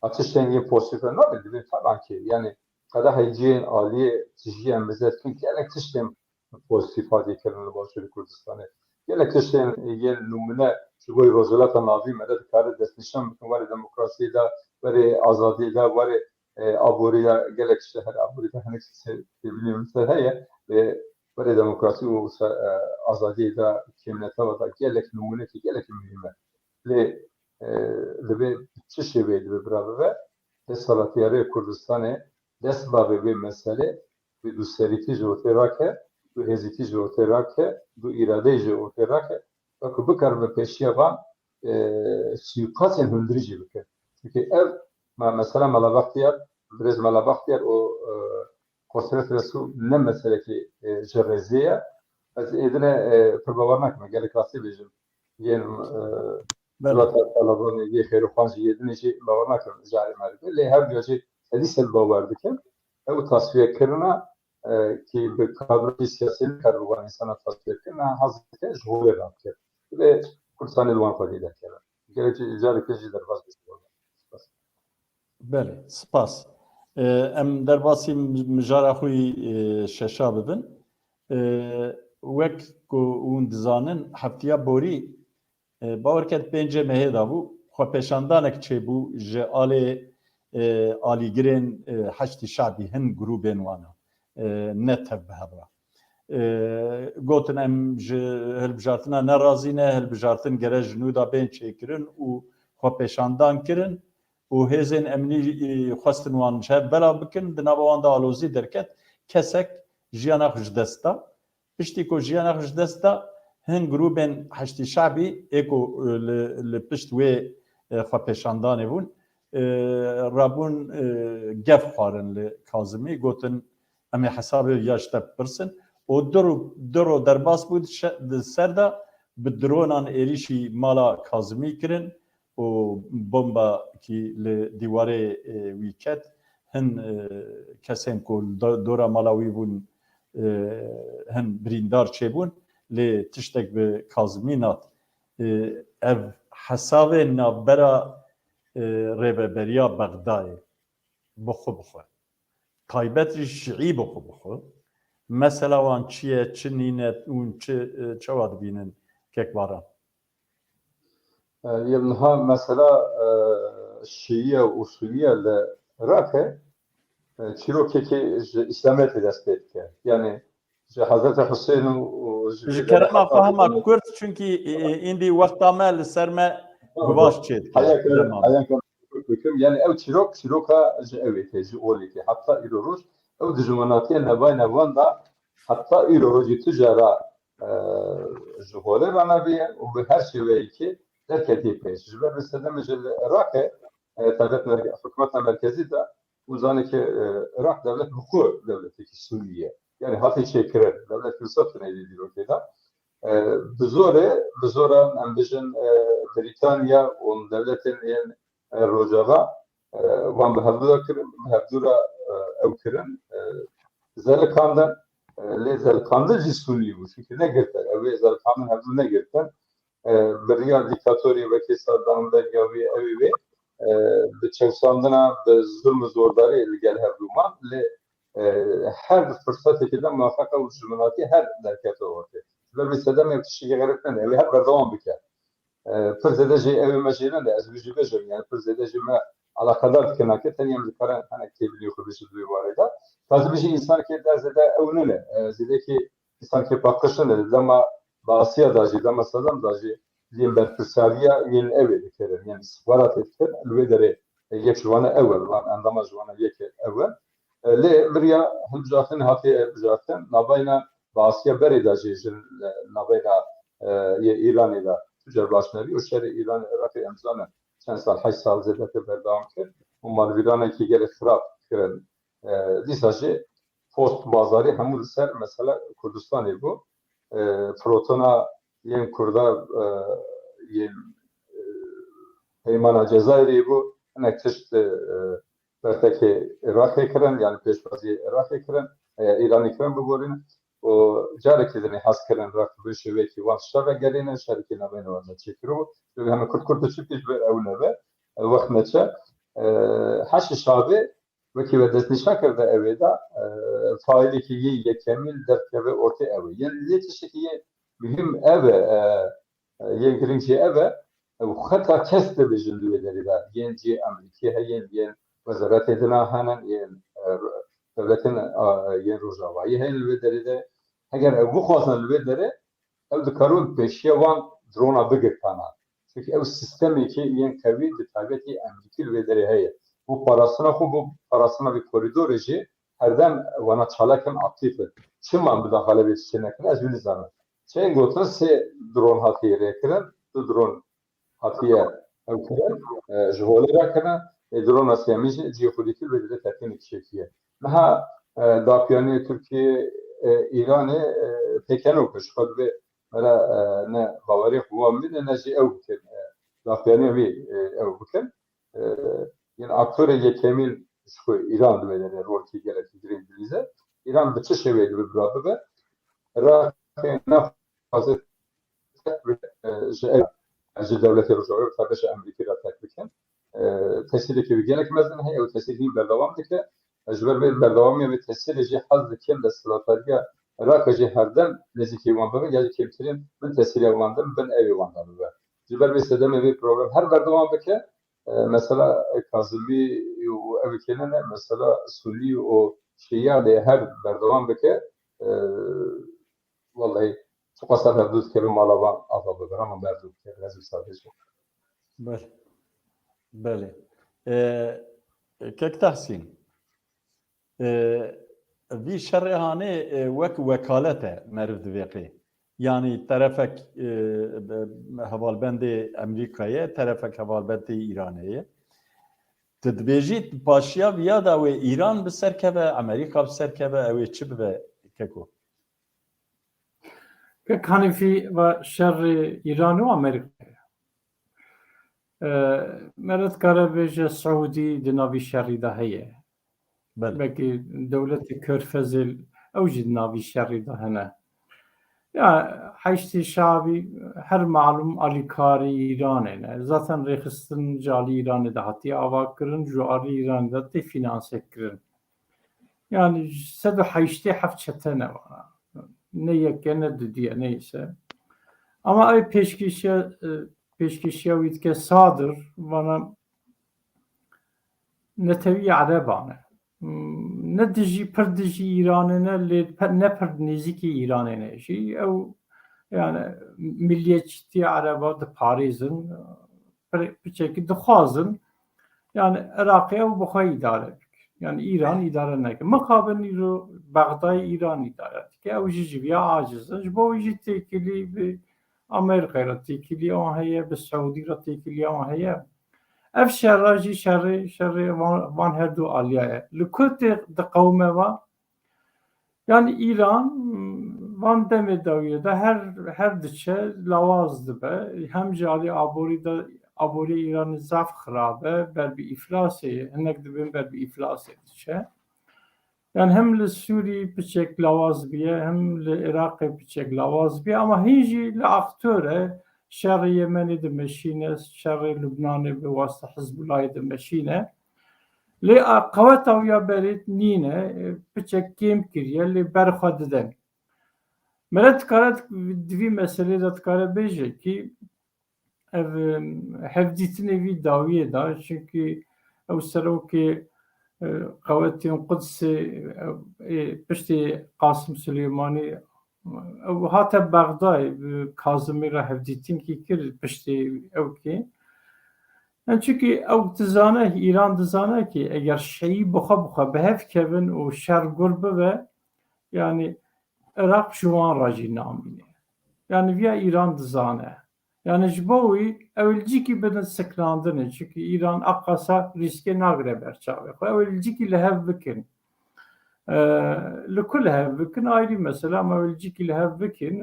Speaker 2: tiştên yên pozitif nabe dibê taban ki yani qedehê ciyên aliyê tijiyên bizet kin gelek tiştên pozitif hatiye kirin li Başûrê Kurdistanê gelek tiştên yên numune ji bo rojhilata navî me de dikare destnîşan bikin warê demokrasiyê de warê azadiyê de warê aborî de gelek tiştê her aborî de hinek têbilî heye warê demokrasî û azadiyê de kêmnetava da gelek numunekî gelek mühim e lê divê çi şêweyê dibê birabibe desthilatiyarê Kurdistanê dest bavê vê meselê bi dûserîtî ji otê rake bi hêzîtî ji otê rake bi îradeyê ji otê rake ku bikar bi pêşiya van suîqasên hundirî jî bike çünkü ev mesela Malabextiyar birêz Malabextiyar û Kosret Resul ne meselekî ji rêzê ye ez êdine pir bawer nakim gelek rastî bêjim yên Talabanê yê xêrixwan jî êdine jî bawer nakim carê me dibe lê hev jî edî sel bawer dikim ew tasfiyekirina ki bi kadroyê siyasî nikare bi wan insana tasfiyekirina hez dike ji holê rakir ve Kurdistanê li wan xwe dîdar keve gelek careke jî derbas
Speaker 1: Belê spas em derbasî mijara xwe şeşa bibin wek ku hûn dizanin heftiya borî bawer ket pêncê mehê dabû xwepêşandanek çêbû ji alê alîgirên heştî şabî hin grûpên wan ne tev bihevra gotin em ji hilbijartina nerazî ne hilbijartin gere ji nû da bên çêkirin û xwepêşandan kirin û hêzên emnî xwestin wan ji hev bela bikin di nava wan de alozî derket kesek jiyana xwe ji dest da piştî ku jiyana xwe ji dest da hin grûpên heştî şabî ê ku li pişt wê xwepêşandanê bûn rabûn gev xwarin li Kazimî gotin em ê hesabê ya ji te bipirsin û diro derbas bû di ser de bi dronan êrişî mala Kazimî kirin و بمبا کی ل دیواره ویکت هن کسیم کو دورا مالاوی بون هن بریندار چه بون ل تشتک به کازمینات ev hesabê navbera rêveberiya Bexdayê bixwe bixwe. Taybet jî şiî bixwe. Mesela wan çi ye, çi nîne û çawa dibînin kekbaran?
Speaker 2: Yılha mesela Şiiye usulüye le Irak'e Çirokeki İslamiyet'e destek ki. Yani Hazreti Hüseyin'in
Speaker 1: Ji kerema fehma Kurd çünkü indi wexta me li ser me guvaş çêdike.
Speaker 2: yani ev Çiroka ji evê ji olê ki hatta îroj ew dijmanatiye nevay nevan da hatta îrojî tijara ji holê ranabiye û bi her şêweyê ki derketî pêş. Ji ber sedemê ji Irakê taybet hikûmeta merkezî de û zane ki Irak devlet hukûk devleteki Suriye. Yani hatî çêkirin devlet fırsatı neydi dîrokê da. Bi zora em bijin Britanya û devletên yên Rojava wan bi hevdûra kirin, bi hevdûra ew kirin zelkandin lê zelkandin jî Sûrî bû çünkü negirtin ew ê zelkandin hevdû negirtin biriya dîktatorî wekî Saddam Belgavî evî wê bi çewsandina bi zulm û zordarî li gel hevdûman lê her fırsatekî de muvaffaka û dijminatî her derkete ortê. Ve bir sedem tişî gerek ne? Ev her berdewam bike. Pir zêde jî evê me jî ne ez jî bêjim yani pir zêde jî me alakadar dikine ke teniyem dikarin hinek têbilî xwe bişî duî warê de. Kazî bijî însankê de zêde ew nine. Zêdekî însankê paqij nine. Dema Asya da jî dema Sedam da jî yên berpirsaliya yên evê dikirin. Yani istihbaratê dikir li wê derê yek ji wan ew e endama ji wan yekê ew e. Lê biriya him bijatin hatiye bijatin nabayna Asya berê de jî ji nabayna İranê de tucar başnavî û şerê İran Iraqê em zanin çend sal 8 sal zêdeke berdewam kir û malvîranekî gelek xirab kirin. Dîsa jî post bazarî hemû li ser mesela Kurdistanê bû. Firotona yên Kurda yên peymana Cezayirê bû hinek tişt bertekê Iraqê kirin yani pêşwaziyê Iraqê kirin İranê kirin biborînin û carekî dinê hez kirin Irak bi şêwekî wan şeve gelîne şerikê navê wan çêkirû heme Kurd çi pêş ber ew nebe wext neçe heşê şavê wekî ve destnîşan kirde evê de failekî yê yekemîn derkeve ortê ew e. Yani lê tiştekî yê mühim ev e yên giring jî ev e xeta kes dibêjin li wê derê de yên cî Emerîkî heye yên wezaretê dina henin yên devletên yên Rojavayî heye li wê derê de eger ew bixwazin li wê derê ew dikarin pêşiya wan drona bigirtana. Çünkü ew sistemekî yên kevî di taybetî Emerîkî li wê derê heye. Bu parasına xwe bu parasına bir koridorê jî herdem wana çalakin aktif e. Çiman bi daxile vê tiştê nekin ez wî nizanim. Çeyên gotin sê dron hatiye rêkirin, du dron hatiye ew kirin ji holê re kirin drona sêmî jî cîxulîkî li wê derê tertînekî şekî. Meha dapiyaniyê Tirkiye İranê pêkeno kir ji xwe divê mere ne bawerî wan bide ne jî ew bikin. Dapiyaniyê wî ew bikin. Yani aktörê yekemîn ji xwe İran divê derê rolkî gelekî girîng dilîze. İran bi çi şêwê divê bira bibe? Iraqê nexwaze ji ev ji devletê Rojava tabeşa Emerîkî re tek bikin. Tesîrekî wî gelek mezin heye ew tesîrî berdewam dike. Ji ber vê berdewamiyê wê tesîrê jî hez dikin desthilatgeriya Iraqê jî herdem nêzîkî wan bibe ya jî kêmtirîn bin tesîrê wan din bin evê wan de bibe. Ji ber vê sedemê vê problem her berdewam bike. Mesela Kazımî û evkîne ne mesela Sunî û Şîya lê her berdewam bike vallahi çok asar hevdû dike bi mala wan ava bibe ama berdû dike rezil sadece.
Speaker 1: Belê. Belê. Kek Tehsîn vî şerêhanê wek wekalet e meriv diveqê. Yani terefek hevalbendê Emerîkayê, terefek hevalbendê İranê. Tu dibêjî paşiya viya da wê İran bi serkeve, Emerîka bi serkeve, ew ê çi bibe keko?
Speaker 3: Pek Hanifî ve şerri İran û Amerîkayê. مرد کاره بیجه سعودی دنابی شری ده هیه
Speaker 1: بله
Speaker 3: بکی دولت کرفزل اوجد نابی شری ده هنه یا حیشتی شعبی هر معلوم الیکاری ایرانه نه zaten رخصتن جالی ایرانه ده hatta آوا کرن جواری ایران ده تی فینانسه کرن yani سد حیشتی هفت çete ne var ne yekke ne düdüye neyse ama ay peşkişe vitke sadır bana نتوی عربانه نه دجی پر دجی ایرانه نه پر نزیکی ایرانه نه شی او yani milliyetçi Araba da Paris'in bir şekilde dixwazin yani Irak'ı bu kadar idare ettik. Yani İran idare neke. Makaben ro Bağdayı İran idare ettik. Ev jibiya acizin. Bu jî tekili bir Amerika'ya tekili on heye bir Suudi'ye tekili on heye. Ev şerracı şerri van her du aliye. Lükut de kavme var. Yani İran van demedaviye de her diçe lavazdı be. Hem cali abori İran'ı zaf xrabe ber bir iflas henek dibin ber bir iflas diçe. Yani hem le Suriye piçek lavaz biye hem le Irak piçek lavaz biye ama hici le aktöre şerri Yemen'i de meşine şerri Lübnan'ı be vasıta Hizbullah'ı de meşine. Li qaweta ya berit nîne piçek kêm kiriye lê berxwe didin. Me dikare divî meselê de dikare bêje kî ev hevdîtinê vî dawiyê da çünkü ew serokê qawetên Qudsê piştî Qasım Süleymanî ew hate Bexdayê Kazimî re hevdîtînkî kir piştî ew yani çünkü ew dizane İran dizane ki eğer şeyi buxa behev kevin û şer gurbe ve yani Irak ji wan re jî namîne. Yani viya İran dizane. Yani ji bo wî ewilcikî bidin siklandinê çünkü İran aqasa rîskê nagire ber çavê xwe. Ewilcikî li hev bikin. Li ku li hev bikin ayrı mesele ama ewilcikî li hev bikin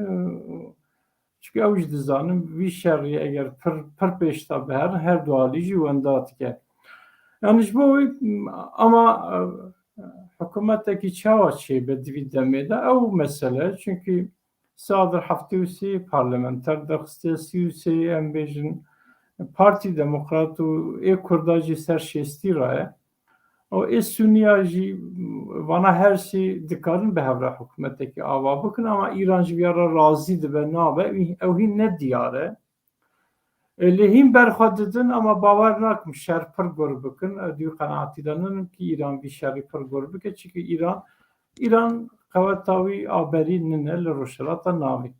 Speaker 3: çünkü ew jî dizanin vî şerrî eger pir pêşta biherin her du alî jî wenda dike. Yani ji bo wî ama hikûmetekî çawa çêbe divî demê de ew mesele çünkü sadir heftê û sê parlamenter daxistiye sî û sê em bêjin Partî Demokrat û ê Kurda jî ser şêstî raye. O ê Suniya jî vana her sî dikarin bi hevra hikûmetekî ava bikin ama İran ji vîya re razî dibe nabe ew hîn ne diyar e. Lê hîn berxwe didin ama bawer nakim şer pir gur bikin. Dû qenaetî de ninin ki İran vî şerî pir gur bike çünkü İran qeweta wî aberî nine li rojhilata navê.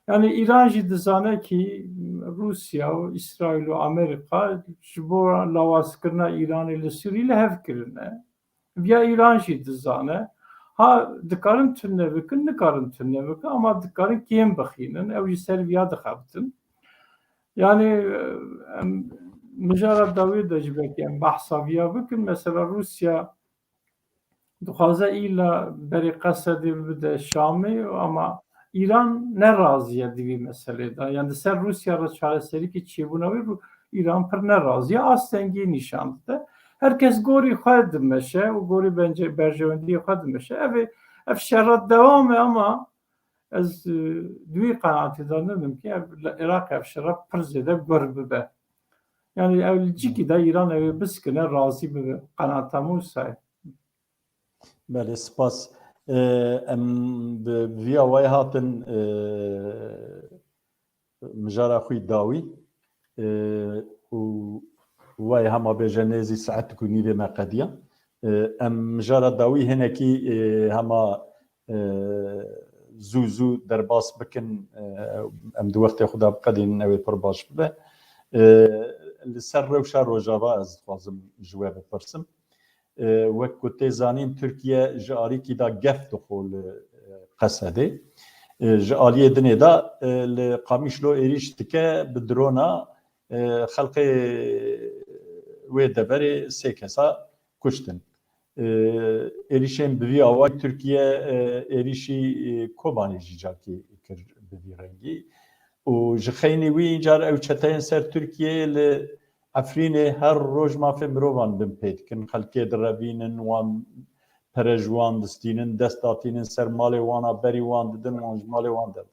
Speaker 3: Yani İran jî dizane ki Rusya û İsrail û Amerîka ji bo lawazkirina Îranê li Sûriyê li hev kirine. Viya İran jî dizane. Ha dikarin tune bikin, nikarin tune bikin ama dikarin kêm bixînin. Ew jî ser viya dixebitin. Yani mijara dawî de ji vekî em behsa viya bikin. Mesela Rusya dixwaze îla berê Qesedê bide Şamê ama İran ne razıye divî meselê de. Yani ser Rusya re çareserîkê çêbûna wê İran pir ne razıye astengî nîşan dide. Herkes gorî xwe dimeşe û gorî bence berjewendiyê xwe dimeşe. Ev şerra devam e ama ez duî qenaetî de nibim ki li Iraq ev şerra pir zêde gur bibe. Yani ewlicikî de İran ew biskine razî bibe. Qenaeta me wisa ye.
Speaker 1: بله سپاس ام ویا وای هاتن مجارا خوی داوی و وای هما بیجه نزی ساعت کنی به مقدیا ام مجارا داوی هنکی هما زو در باس بکن ام دو وقت خدا بقدین نوی پر باش به لسر روشا روجاوا از خوازم جواب پرسم وەکو تێزانین تورکیە ji alîkî da gef dixol Qesedê ji aliyê dinê da li Qamişlo êrîş dike bi drona xelkê wê deverê sê kesa kuştin. Êrişên bi vî awayî Tirkiye êrişî Kobanî jî carkê kir bi vî rengî و جخینی وی اینجار او چتین سر ترکیه لعفرینه هر روز ما فی مروان بمپید کن خلکی دربینن وان پرجوان دستینن دستاتینن سر مال وانا بری وان ددن وان مال وان ددن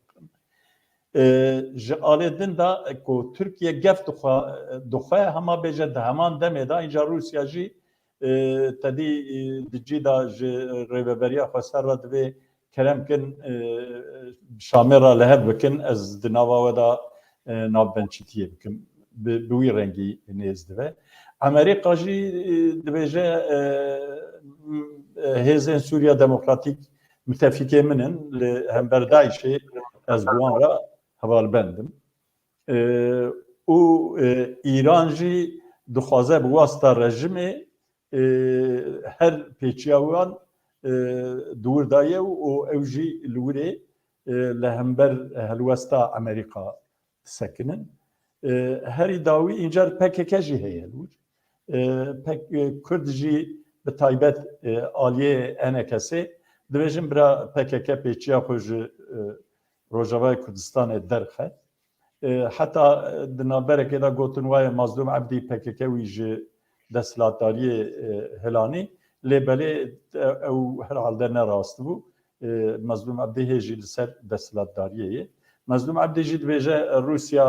Speaker 1: جاله دن دا کو ترکیه گفت دخواه هما بجد همان دمه دا اینجا روسیا جی تدی دجی دا ریببریا خسر را دوی کرم کن شامرا لهب بکن از دناوا ودا نابنچتیه بکن بوی رنگی نیزده امریکا جی دویجه هزین سوریا دموکراتیک متفقه منن هم بردایشی از بوان را حوال بندم او ایران جی دخوازه بواسطه رژیم هر پیچیاوان دور دایه و اوجی لوره لهمبر هلوستا امریکا سکنن هری داوی اینجا PKK جی هیه لور کرد جی به تایبت آلیه انکسی دویجن برا PKK پیچیا خوش روجاوای کردستان درخه حتی دنابره که دا گوتنوای مظلوم عبدی PKK ویجه دستلاتاری هلانی لبلی او هر حال در نراست بو مظلوم عبدی هجی لسر دستلاتاریه مظلوم عبدی جید ویجه روسیا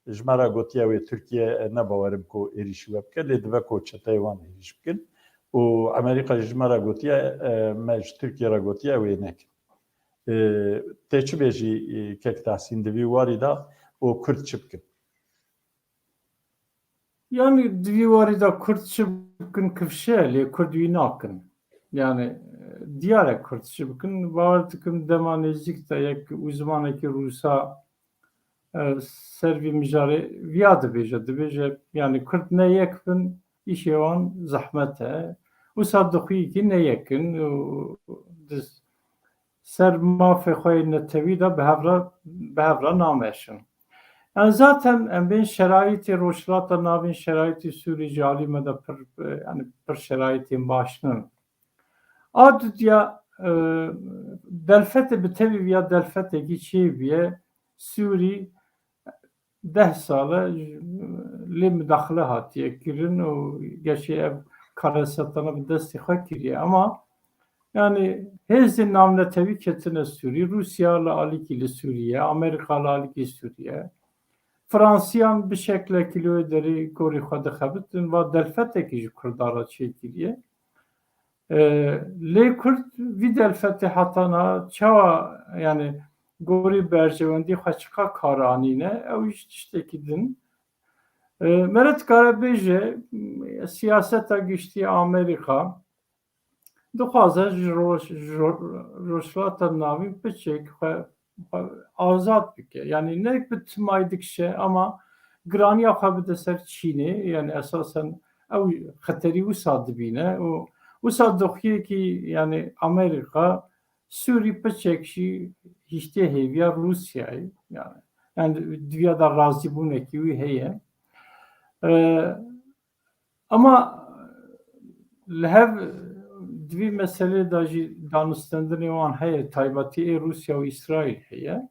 Speaker 1: جمرا گوتیا و ترکیه نباورم کو ایریشو بکن لدوه کو چتایوان ایریش بکن و امریکا جمرا گوتیا مج ترکیه را گوتیا و نکن تیچو بیجی که تحسین دوی واری دا و کرد چی بکن
Speaker 3: Yani divarı da Kürtçe bugün kıfşeli, Kürdüğü nakın. Yani diğer Kürtçe bugün vardıkım demanezlik de yak uzmaneki Rus'a servi mücare viyadı beje yani Kürt ne yakın işe on zahmete usaddığı ki ne yakın ser mafekoy netevi de behevra nameşin. Yani zaten ben şeraiti roşlata navin şeraiti Suriye alime de yani per şeraitin başının. Adet ya delfete bitevi ya delfete geçiye Suriye 10 sale li müdahale hatiye kirin o geçi ev karasatana bir desti hakiriye ama yani hezin namle tevi ketine Suriye Rusya'la alikili Suriye Amerika'la alikili Suriye Fransiyan bir şekilde kilo deri gori xwede xebitin ve delfetekî ji Kurdara çêkiriye. Lê Kurd vî delfetê hatana çawa yani gorî berjewendî xwe çika karanîne ew jî tiştekî din. Me dikare bêje siyaseta giştî Amerîka dixwaze ji rojhilata navî biçêk xwe azat bike. Yani ne bir tımay dikşe ama graniya xwe ser Çin'e yani esasen ew xeterî wisa dibîne û wisa dixuye ki yani Amerika Sûrî piçek jî hîştê hêviya Rusyayê yani diviya da razîbûnekî wî heye ama li hev divî meselê da jî danûstandinê wan heye taybetî Rusya û İsraîl heye.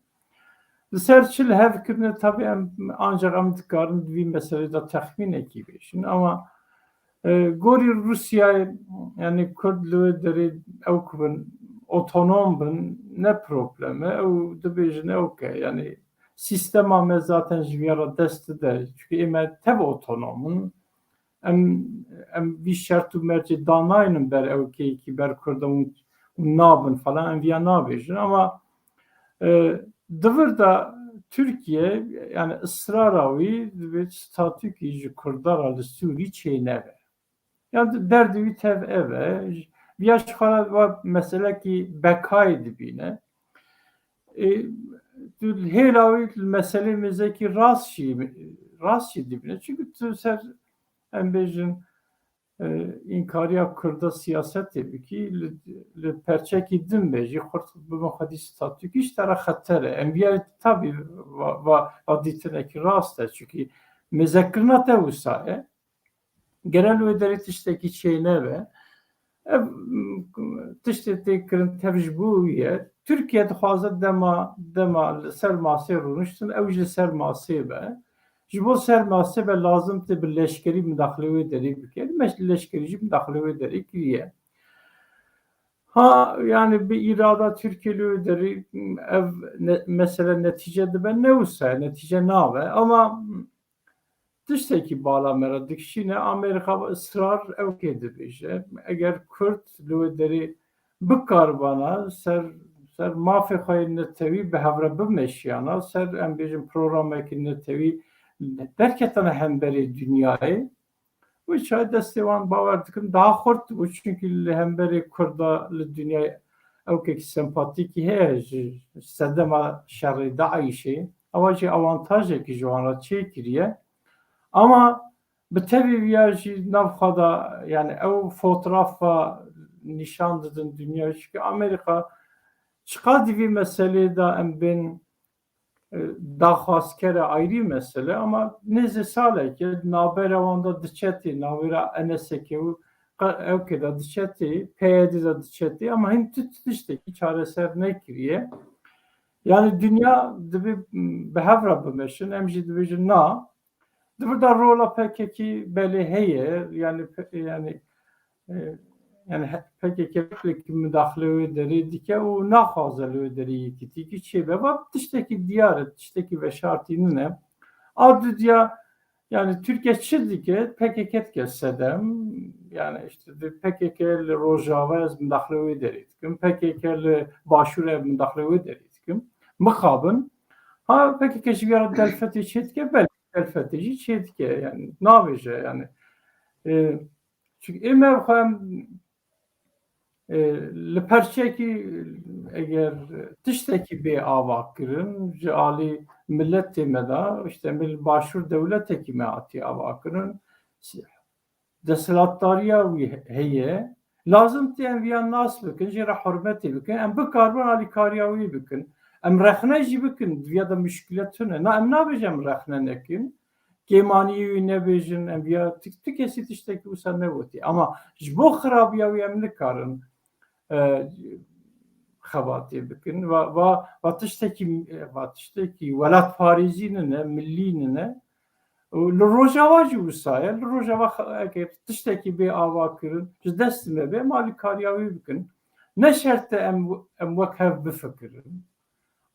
Speaker 3: Li ser çi li hev kirine tabii em ancak em dikarin divî meselê da texmînekî bêjin ama gorî Rusyayê yani Kurd li wê derê ew kubin otonom bin ne probleme ew dibêjin okey yani sistema me zaten ji vîya dest dide çünkü em tev otonomun em vî şert û mercê danayînin ber ew kêkî ber Kurdan nabin falan em vîya nabêjin ama divir da Türkiye yani ısrara wî divê statûkî ji Kurdara li Sûrî çêneve. Yani derdî wî tev ev e vîya ji xwe meselekî bekayê dibîne. Hêla wî meselê mêzekî rast jî dibîne çünkü tu ser em bêjin înkariya Kurda siyasetê bikî li perçekî din be jî bibin xwedî statûkî ji tera xeter e. Em vîya tabii dîtinekî rast e çünkü mêzekirina te wisa e. Genel wê derê tiştekî çêneve. Ev tiştê tê kirin tev ji bo wî ye Türkiye dixwaze dema li ser masê rûniştin ew ji ser masê be. Ji bo ser masê be lazım te bi leşkerî midaxile wê derê bike. Leşkerî jî midaxile wê derê kiriye. Ha yani bir irada Türkiye'li derê ev mesele netice dibe newse netice nave ama tiştekî bala me re dikişîne Amerika ısrar ew kê dibêje eger Kurd li wê derê bikarbana ser mafê xwe netewî bi hev re bimeşiyana ser em bêjin programekî netewî derketine hemberî dünyayê wî çay destê wan bawer dikim daha xurt bû çünkü li hemberî Kurda li dünyayê ewkekî sempatîkî heye ji sedema şerê Daişê ewa jî avantajekî ji wan re çêkiriye ama bi tevî viya jî navxa da yani ew fotoğrafa nîşan didin dünya çünkü Amerika çıqa divî meselê da em bên daxwazkere ayrı mesele ama nêzî salekê navbera wan da diçetî navbera NSK ewkê da diçetî PYD da diçetî ama hin tiştekî çareser nekiriye yani dünya dibe bi hev re bimeşin em jî dibêjin na burada rola PKK belê heye yani PKK müdaxile wê derê dike û naxwaze li wê derê yekî tîkî çêbe ve tiştekî diyar e tiştekî veşartînin e a diya yani Türkiye çi dike PKK dike sedem yani işte PKK li Rojava ez müdaxile wê derê dikim PKK li Başûr ev müdaxile wê derê dikim mixabin ha PKK jî ya delfetê çê dike belki delfetê jî çê dike yani nabêje yani çünkü emev xwe li perçekî eger tiştekî bê ava kirin ji alî milletê me da işte Başûr dewletekî me hatî ava kirin desthilatdariya wî heye lazım tê em viya nas bikin jê re hurmetê bikin em bikarbin alîkariya wî bikin em rexne jî bikin viya da müşkilet tune na em nabêje em rexne nekin kêmaniyê wî nebêjin em viya tu kesî tiştekî wisa negotî ama ji bo xirabiya wî em nikarin xebatê bikin ve tiştekî welatparêzî ne millî ne li Rojava jî wisa ye li Rojava eger tiştekî bê ava kirin ji destê me bê em alîkariya wî bikin ne şert e em wek hev bifikirin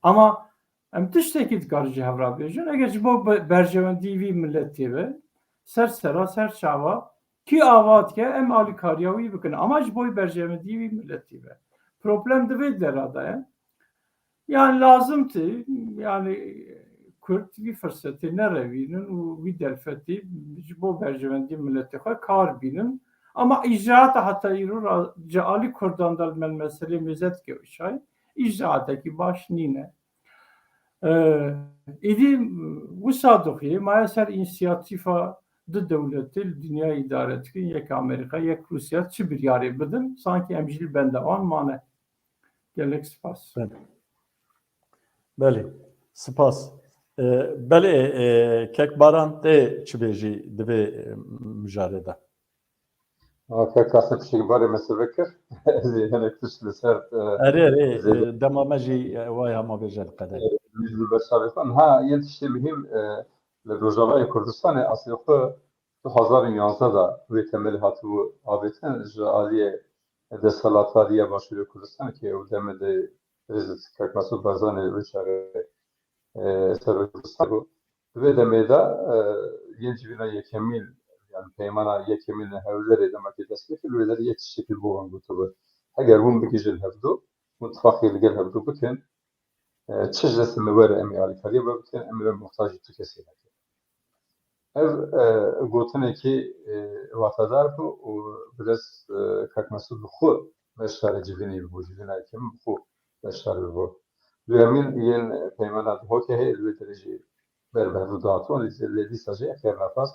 Speaker 3: ama em tiştekî dikar ji hev re bêjin eger ji bo berjewendî wî milletê ve sersera serçava kî ava dike em alîkariya wî bikin ama ji bo berjewendî wî milletê ve problem di vê dera de ye yani lazım tê yani Kurd wî firsetê nerevînin û wî delfetê ji bo berjewendî milletê xwe kar bînin ama icraata heta îro ji alî Kurdan da me meselê mêze dike wişay icraatekî baş nîne êdî wisa dixuye maya ser înisiyatîfa du dewletê li dünya îdare dikin yek Amerîka yek Rusya çi biryarê bidin sanki em jî li benda wan mane gelek spas
Speaker 1: Belê spas belê Kekbaran tê çi bêjî divê mijarê de
Speaker 2: Kek aslında pişikbarê me sevekir ez ê hinek tiş li ser
Speaker 1: erê dema me jî wayê hema bêje li qedeyê
Speaker 2: li bersavê xwe ha yên tiştê mühim li Rojavayê Kurdistanê aslê xwe 2011 da wê temelî hatibû avêtin ji aliyê desthilatdariya Başûrê Kurdistanê ki ew demê de Rêzî Kekmasûd Barzanî wê çare Serokê Kurdistan bû wê demê de yên civîna yekemîn yani peymana yekemîn hewlerê demakê dest pê kir wê derê yek tiştekî bo wan gotibe eger hûn bigîjin hevdû mutfaqê li gel hevdû bikin çi ji destê me were em ê alîkariya we bikin em ê muhtac tu kesî nekin ev gotinekî watedar bû û bi dest Kekmasûd bi xwe beşdarê civînê bû civîna yekemîn bi xwe beşdarî bû Duyemîn yên peymana hokê heye li wê derê jî ber bi hevdû dihatiwan lê dîsa jî xêrnefas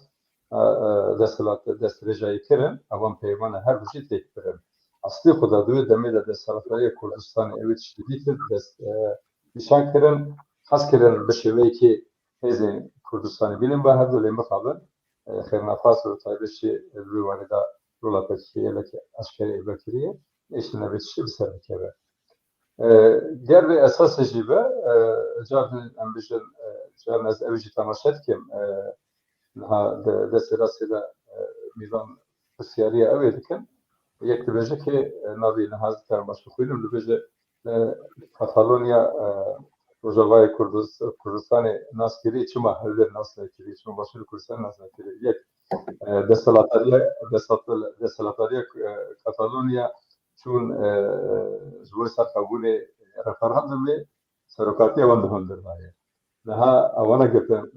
Speaker 2: destdirêjayê kirin ewan peymana her du jî têk birin aslî xwe da di wê demê de desthilatdariya Kurdistanê ew ê tiştî dîtin nîşan kirin hes kirin bi şêweyekî hêzên Kurdistanê bînin ve hevdû lê mixabin xêrnefas û taybet jî li wê wanê da rola PKK yekê eşkerê êvekiriye êşî nevê tiştî bi ser bikeve Ger ve esas jibe carın ambijin carın az evji tamaşet kim ha de sırasıyla milan siyariye evedikin yek dibeje ki navi nehaz karmaşık kuyulum dibeje Katalonya Rojavayê Kurdistanê nas kirî çima hevlêr nas nekirî çima başûrê Kurdistanê nas nekirî yek deselatariya Katalonya çûn ji bo ser qebûlê referandumê serokatiya wan dihundirdaye niha ewana girtin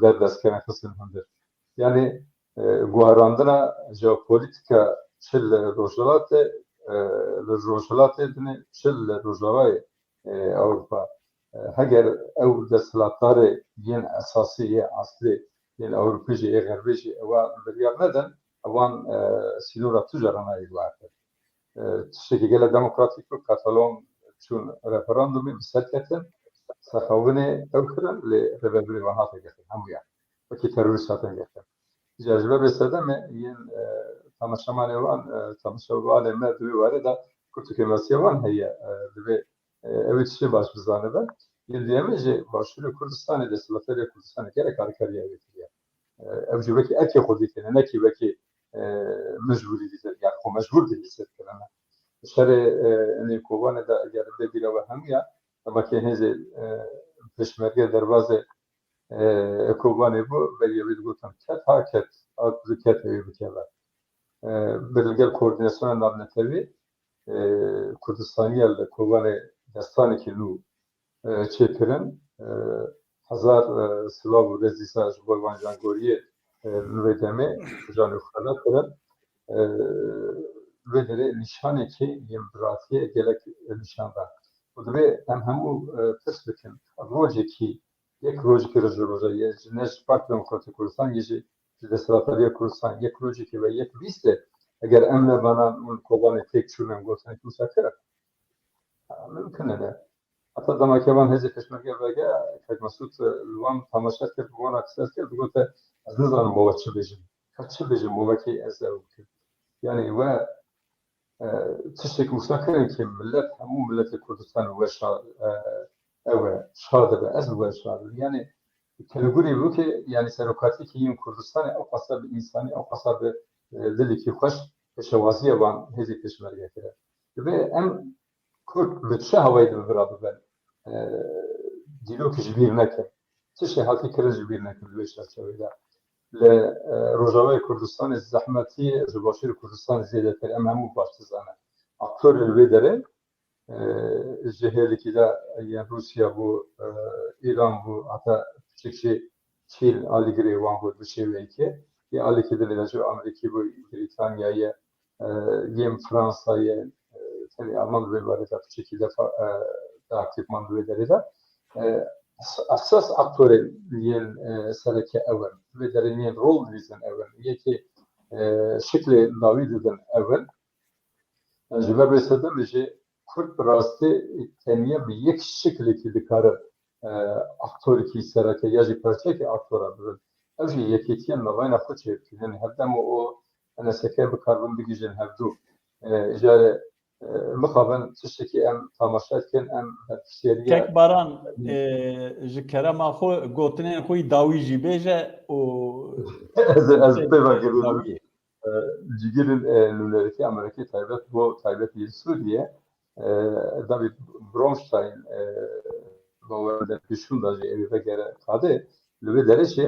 Speaker 2: derdestkerin xistin hundir yani guherandina jeopolitika çi li Rojhilatê li Rojhilatê dinê çi li Rojavayê Ewropa heger ew desthilatdarê yên esasî yê aslî yên Ewropî jî yê Xerbî jî ewa biryar nedin ewan sînora tu caran ayê guhertin tiştekî gelek demokratîk bû Katalon çûn referandumê bi ser ketin serxewinê ew kirin lê rêvebirê wan hate girtin hemûyan wekî terorîst hatin girtin Cazibê sedemê yên tamaşamanê wan tamaşavanê me divê warê da kurtikêmasiya wan heye divê ew ê tiştê baş bizanibe yên duyemê jî Başûrê Kurdistanê Desthilatariya Kurdistanê gelek alîkariya ew kiriye ew jî wekî erkê xwe dîtine nekî wekî mecbûrî dîtin yani xwe mecbûr dî dîsekirine şerê nêkovanê de eger bibîre we hemûya emakê hêzê pêşmerge derbasê Kovanê bû beriyevê digotin ket ha ket ket evê bikeve bi gel koordinasyona navnetewî Kurdistaniya li Kovanê destanekî nû çêkirin hezar silav û rezîsa ji bo wan jangoriyê nûvê demê janê xwe kirin vê derê nîşanekî yên biratiyê gelek nîşan da û divê em hemû pirs bikin rojekî yek rojekî ji rojayê ne ji Parti Demokratîk Kurdistan yê jî ji Desthilatariya Kurdistan yek rojekî ve yek bîstê eger em nevanan û Kovanê têk çûnin gotinekî wisa kirin mümkün e heta demeke wan hêzê pêşmerge vege Kek Mesûd li wan temaşe kir bi wan qise kir digote ez nizanim we çi bêjim çi bêjim wekî ez ew bikim yani we tiştekî wisa kirin ki millet hemû milletê Kurdistan we ew e şa dibe ez bi we şa dibim yani Telegurê wekî yani serokatîkî yên Kurdistanê ew qasa bi însanî ew qasa bi dilekî xweş pêşewaziyê wan hêzê pêşmerge kire divê em Kurd bi çi hewayê di bira bibin dîrokî ji bîr nekin çi şê hatî kirin ji bîr nekin li vê çerçeveyê de li Rojavayê Kurdistanê zehmetî ji Başûrê Kurdistan zêdetir em hemû baş dizane aktorê li vê derê ji hêlekî de yên Rûsya bû İran bû heta piçik jî Çîn alîgirê wan bû bi şêweyekê yê alîkê dilê ji Amerîkî bû Brîtanyayê yên Fransayê tenê Alman li vê warê de piçekî defa aktifman li vê derê de esas aktorê yên sereke ew in vê derê yên rol dîzin ew in yekê şiklê navî didin ew in ji ber vê sedemê jî Kurd bi rastî teniye bi yek şiklekî dikarin aktorîkî sereke ya jî parçeyekî aktora bibin ew jî yekêtiya navayna xwe çêbikin yani hevdem û neseke bikarbin bigîjin hevdû jarê mixabin tiştekî em temaşe dikin em bersêriya
Speaker 1: Kekbaran ji kerema xwe gotinên xwe dawî jî bêje û
Speaker 2: ez pêvekirînim cigirên nûnerekî Amerîkî taybet bo taybet yên Sûriye David Bronstein باور پیشون داشته ای وگره خاده لبه درشه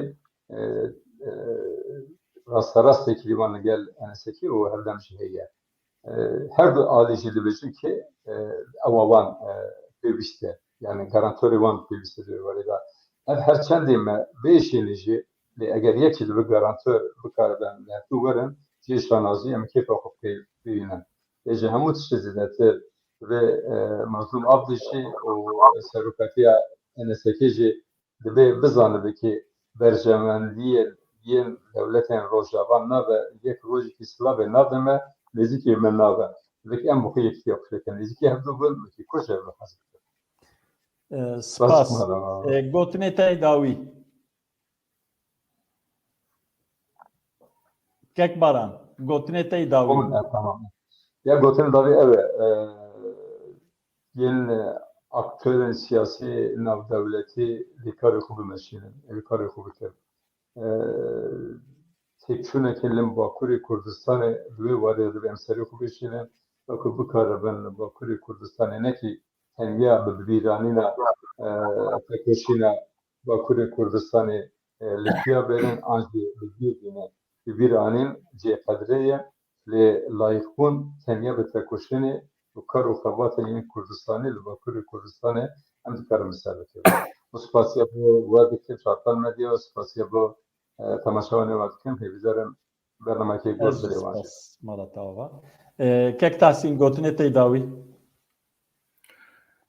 Speaker 2: راست کلیمان گل انسکی و هر دم شهیه her bir aileci de ki avavan peviste yani garantörü van peviste diyor var ya her çendime beş yılcı eğer yekil bir garantör bu kardan ne tu verin cişanazi em keyif okup peyinen ece hamut şizideti ve mazlum abdişi o serukatiya NSK'ci de bizanı ki berjemenliğe yen devletin rojavan ve yek rojik İslam nademe nizikî min nabe vekî em bixwe yekî xwekin nizikî hev dibin wekî kuş ev bixwazin
Speaker 1: spas gotinê te dawî Kekbaran gotinê te dawî
Speaker 2: tamam ya gotin davî ev e yên aktörün siyasi navdevleti dikari xu bimeşînin, dikari xu bikin. Têkçûna kelim Bakurê Kurdistanê li wê warê di emserê xu bişînin wekû bikaribin li Bakurê Kurdistanê nekî tengiya bi bîranîna tekoşîna Bakurê Kurdistanê li xuya berin an jî li bîr bîne bi bîranîn cêqedrê ye lê layıkbûn tengiya bi tekoşînê û kar û xebatên yên Kurdistanê li Bakurê Kurdistanê em dikarin bi ser bikin. Bu spasiya bo we dikim sosyal medya ve spasiya bo temaşavanê we dikim hêvîdarim bernamekê
Speaker 1: Ez
Speaker 2: gor
Speaker 1: ji
Speaker 2: birê wan jî.
Speaker 1: spas mala tava. Kek Tahsîn gotinê tê dawî.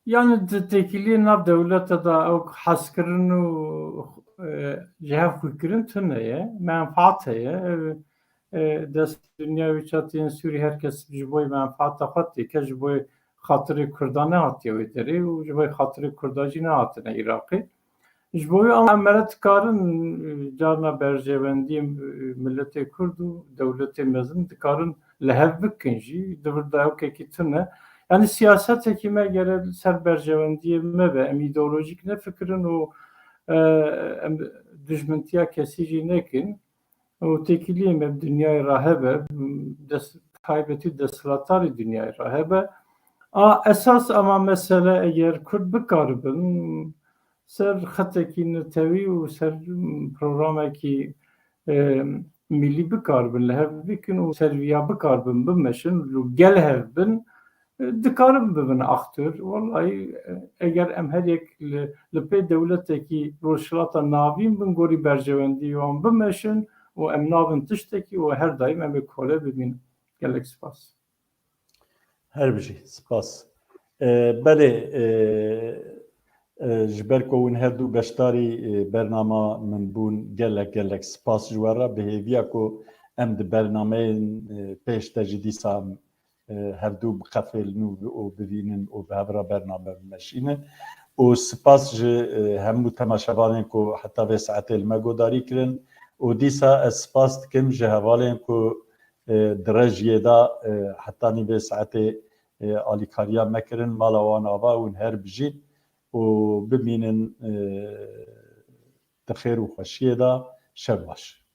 Speaker 3: Yani tekili nav devlete da o haskırın o cehav fikrin tüneye menfaateye dest dünya viçatın Suriye herkes jiboy menfaat hattı ki jiboy hatırı Kurdane hattı vederi o jiboy hatırı Kurdacına hattına Irak'ı jiboy amaret karın carna berjevendiyim millete Kurdu devlete mezun karın lehev bikinci devlet ki tüne yani siyaset hekime göre ser berjevendiyime ve ideolojik ne fikrin o düşmentiya kesici nekin o tekiliyim dünyayı rahebe kaybeti deslatarı dünyayı rahebe esas ama mesele eğer Kürt bikaribin ser xeteki netevi u ser programeki milli bikaribin lehev bikin u serviya bikaribin bimeşin gel hevbin dikarim bibin aktör. Vallahi eğer em her yek li pê devletekî rojhilata navîn bin gorî berjewendî wan bimeşin û em navin tiştekî û her daîm em ê kole bibînin. Gelek spas.
Speaker 1: Her bir şey. Spas. Belê ji ber ku hûn her du beşdarî bernama min bûn gelek spas ji we re bi hêviya ku em di bernameyên pêş de jî dîsa her du bixefêlin û bivînin û bi hev re bername bimeşînin û spas ji hemû temaşevanên ku heta vê saetê li me guhdarî kirin û dîsa ez spas dikim ji hevalên ku di rejiyê da heta nîvê saetê alîkariya me kirin mala wan ava hûn her bijîn û bimînin di xêr û xweşiyê da şev baş.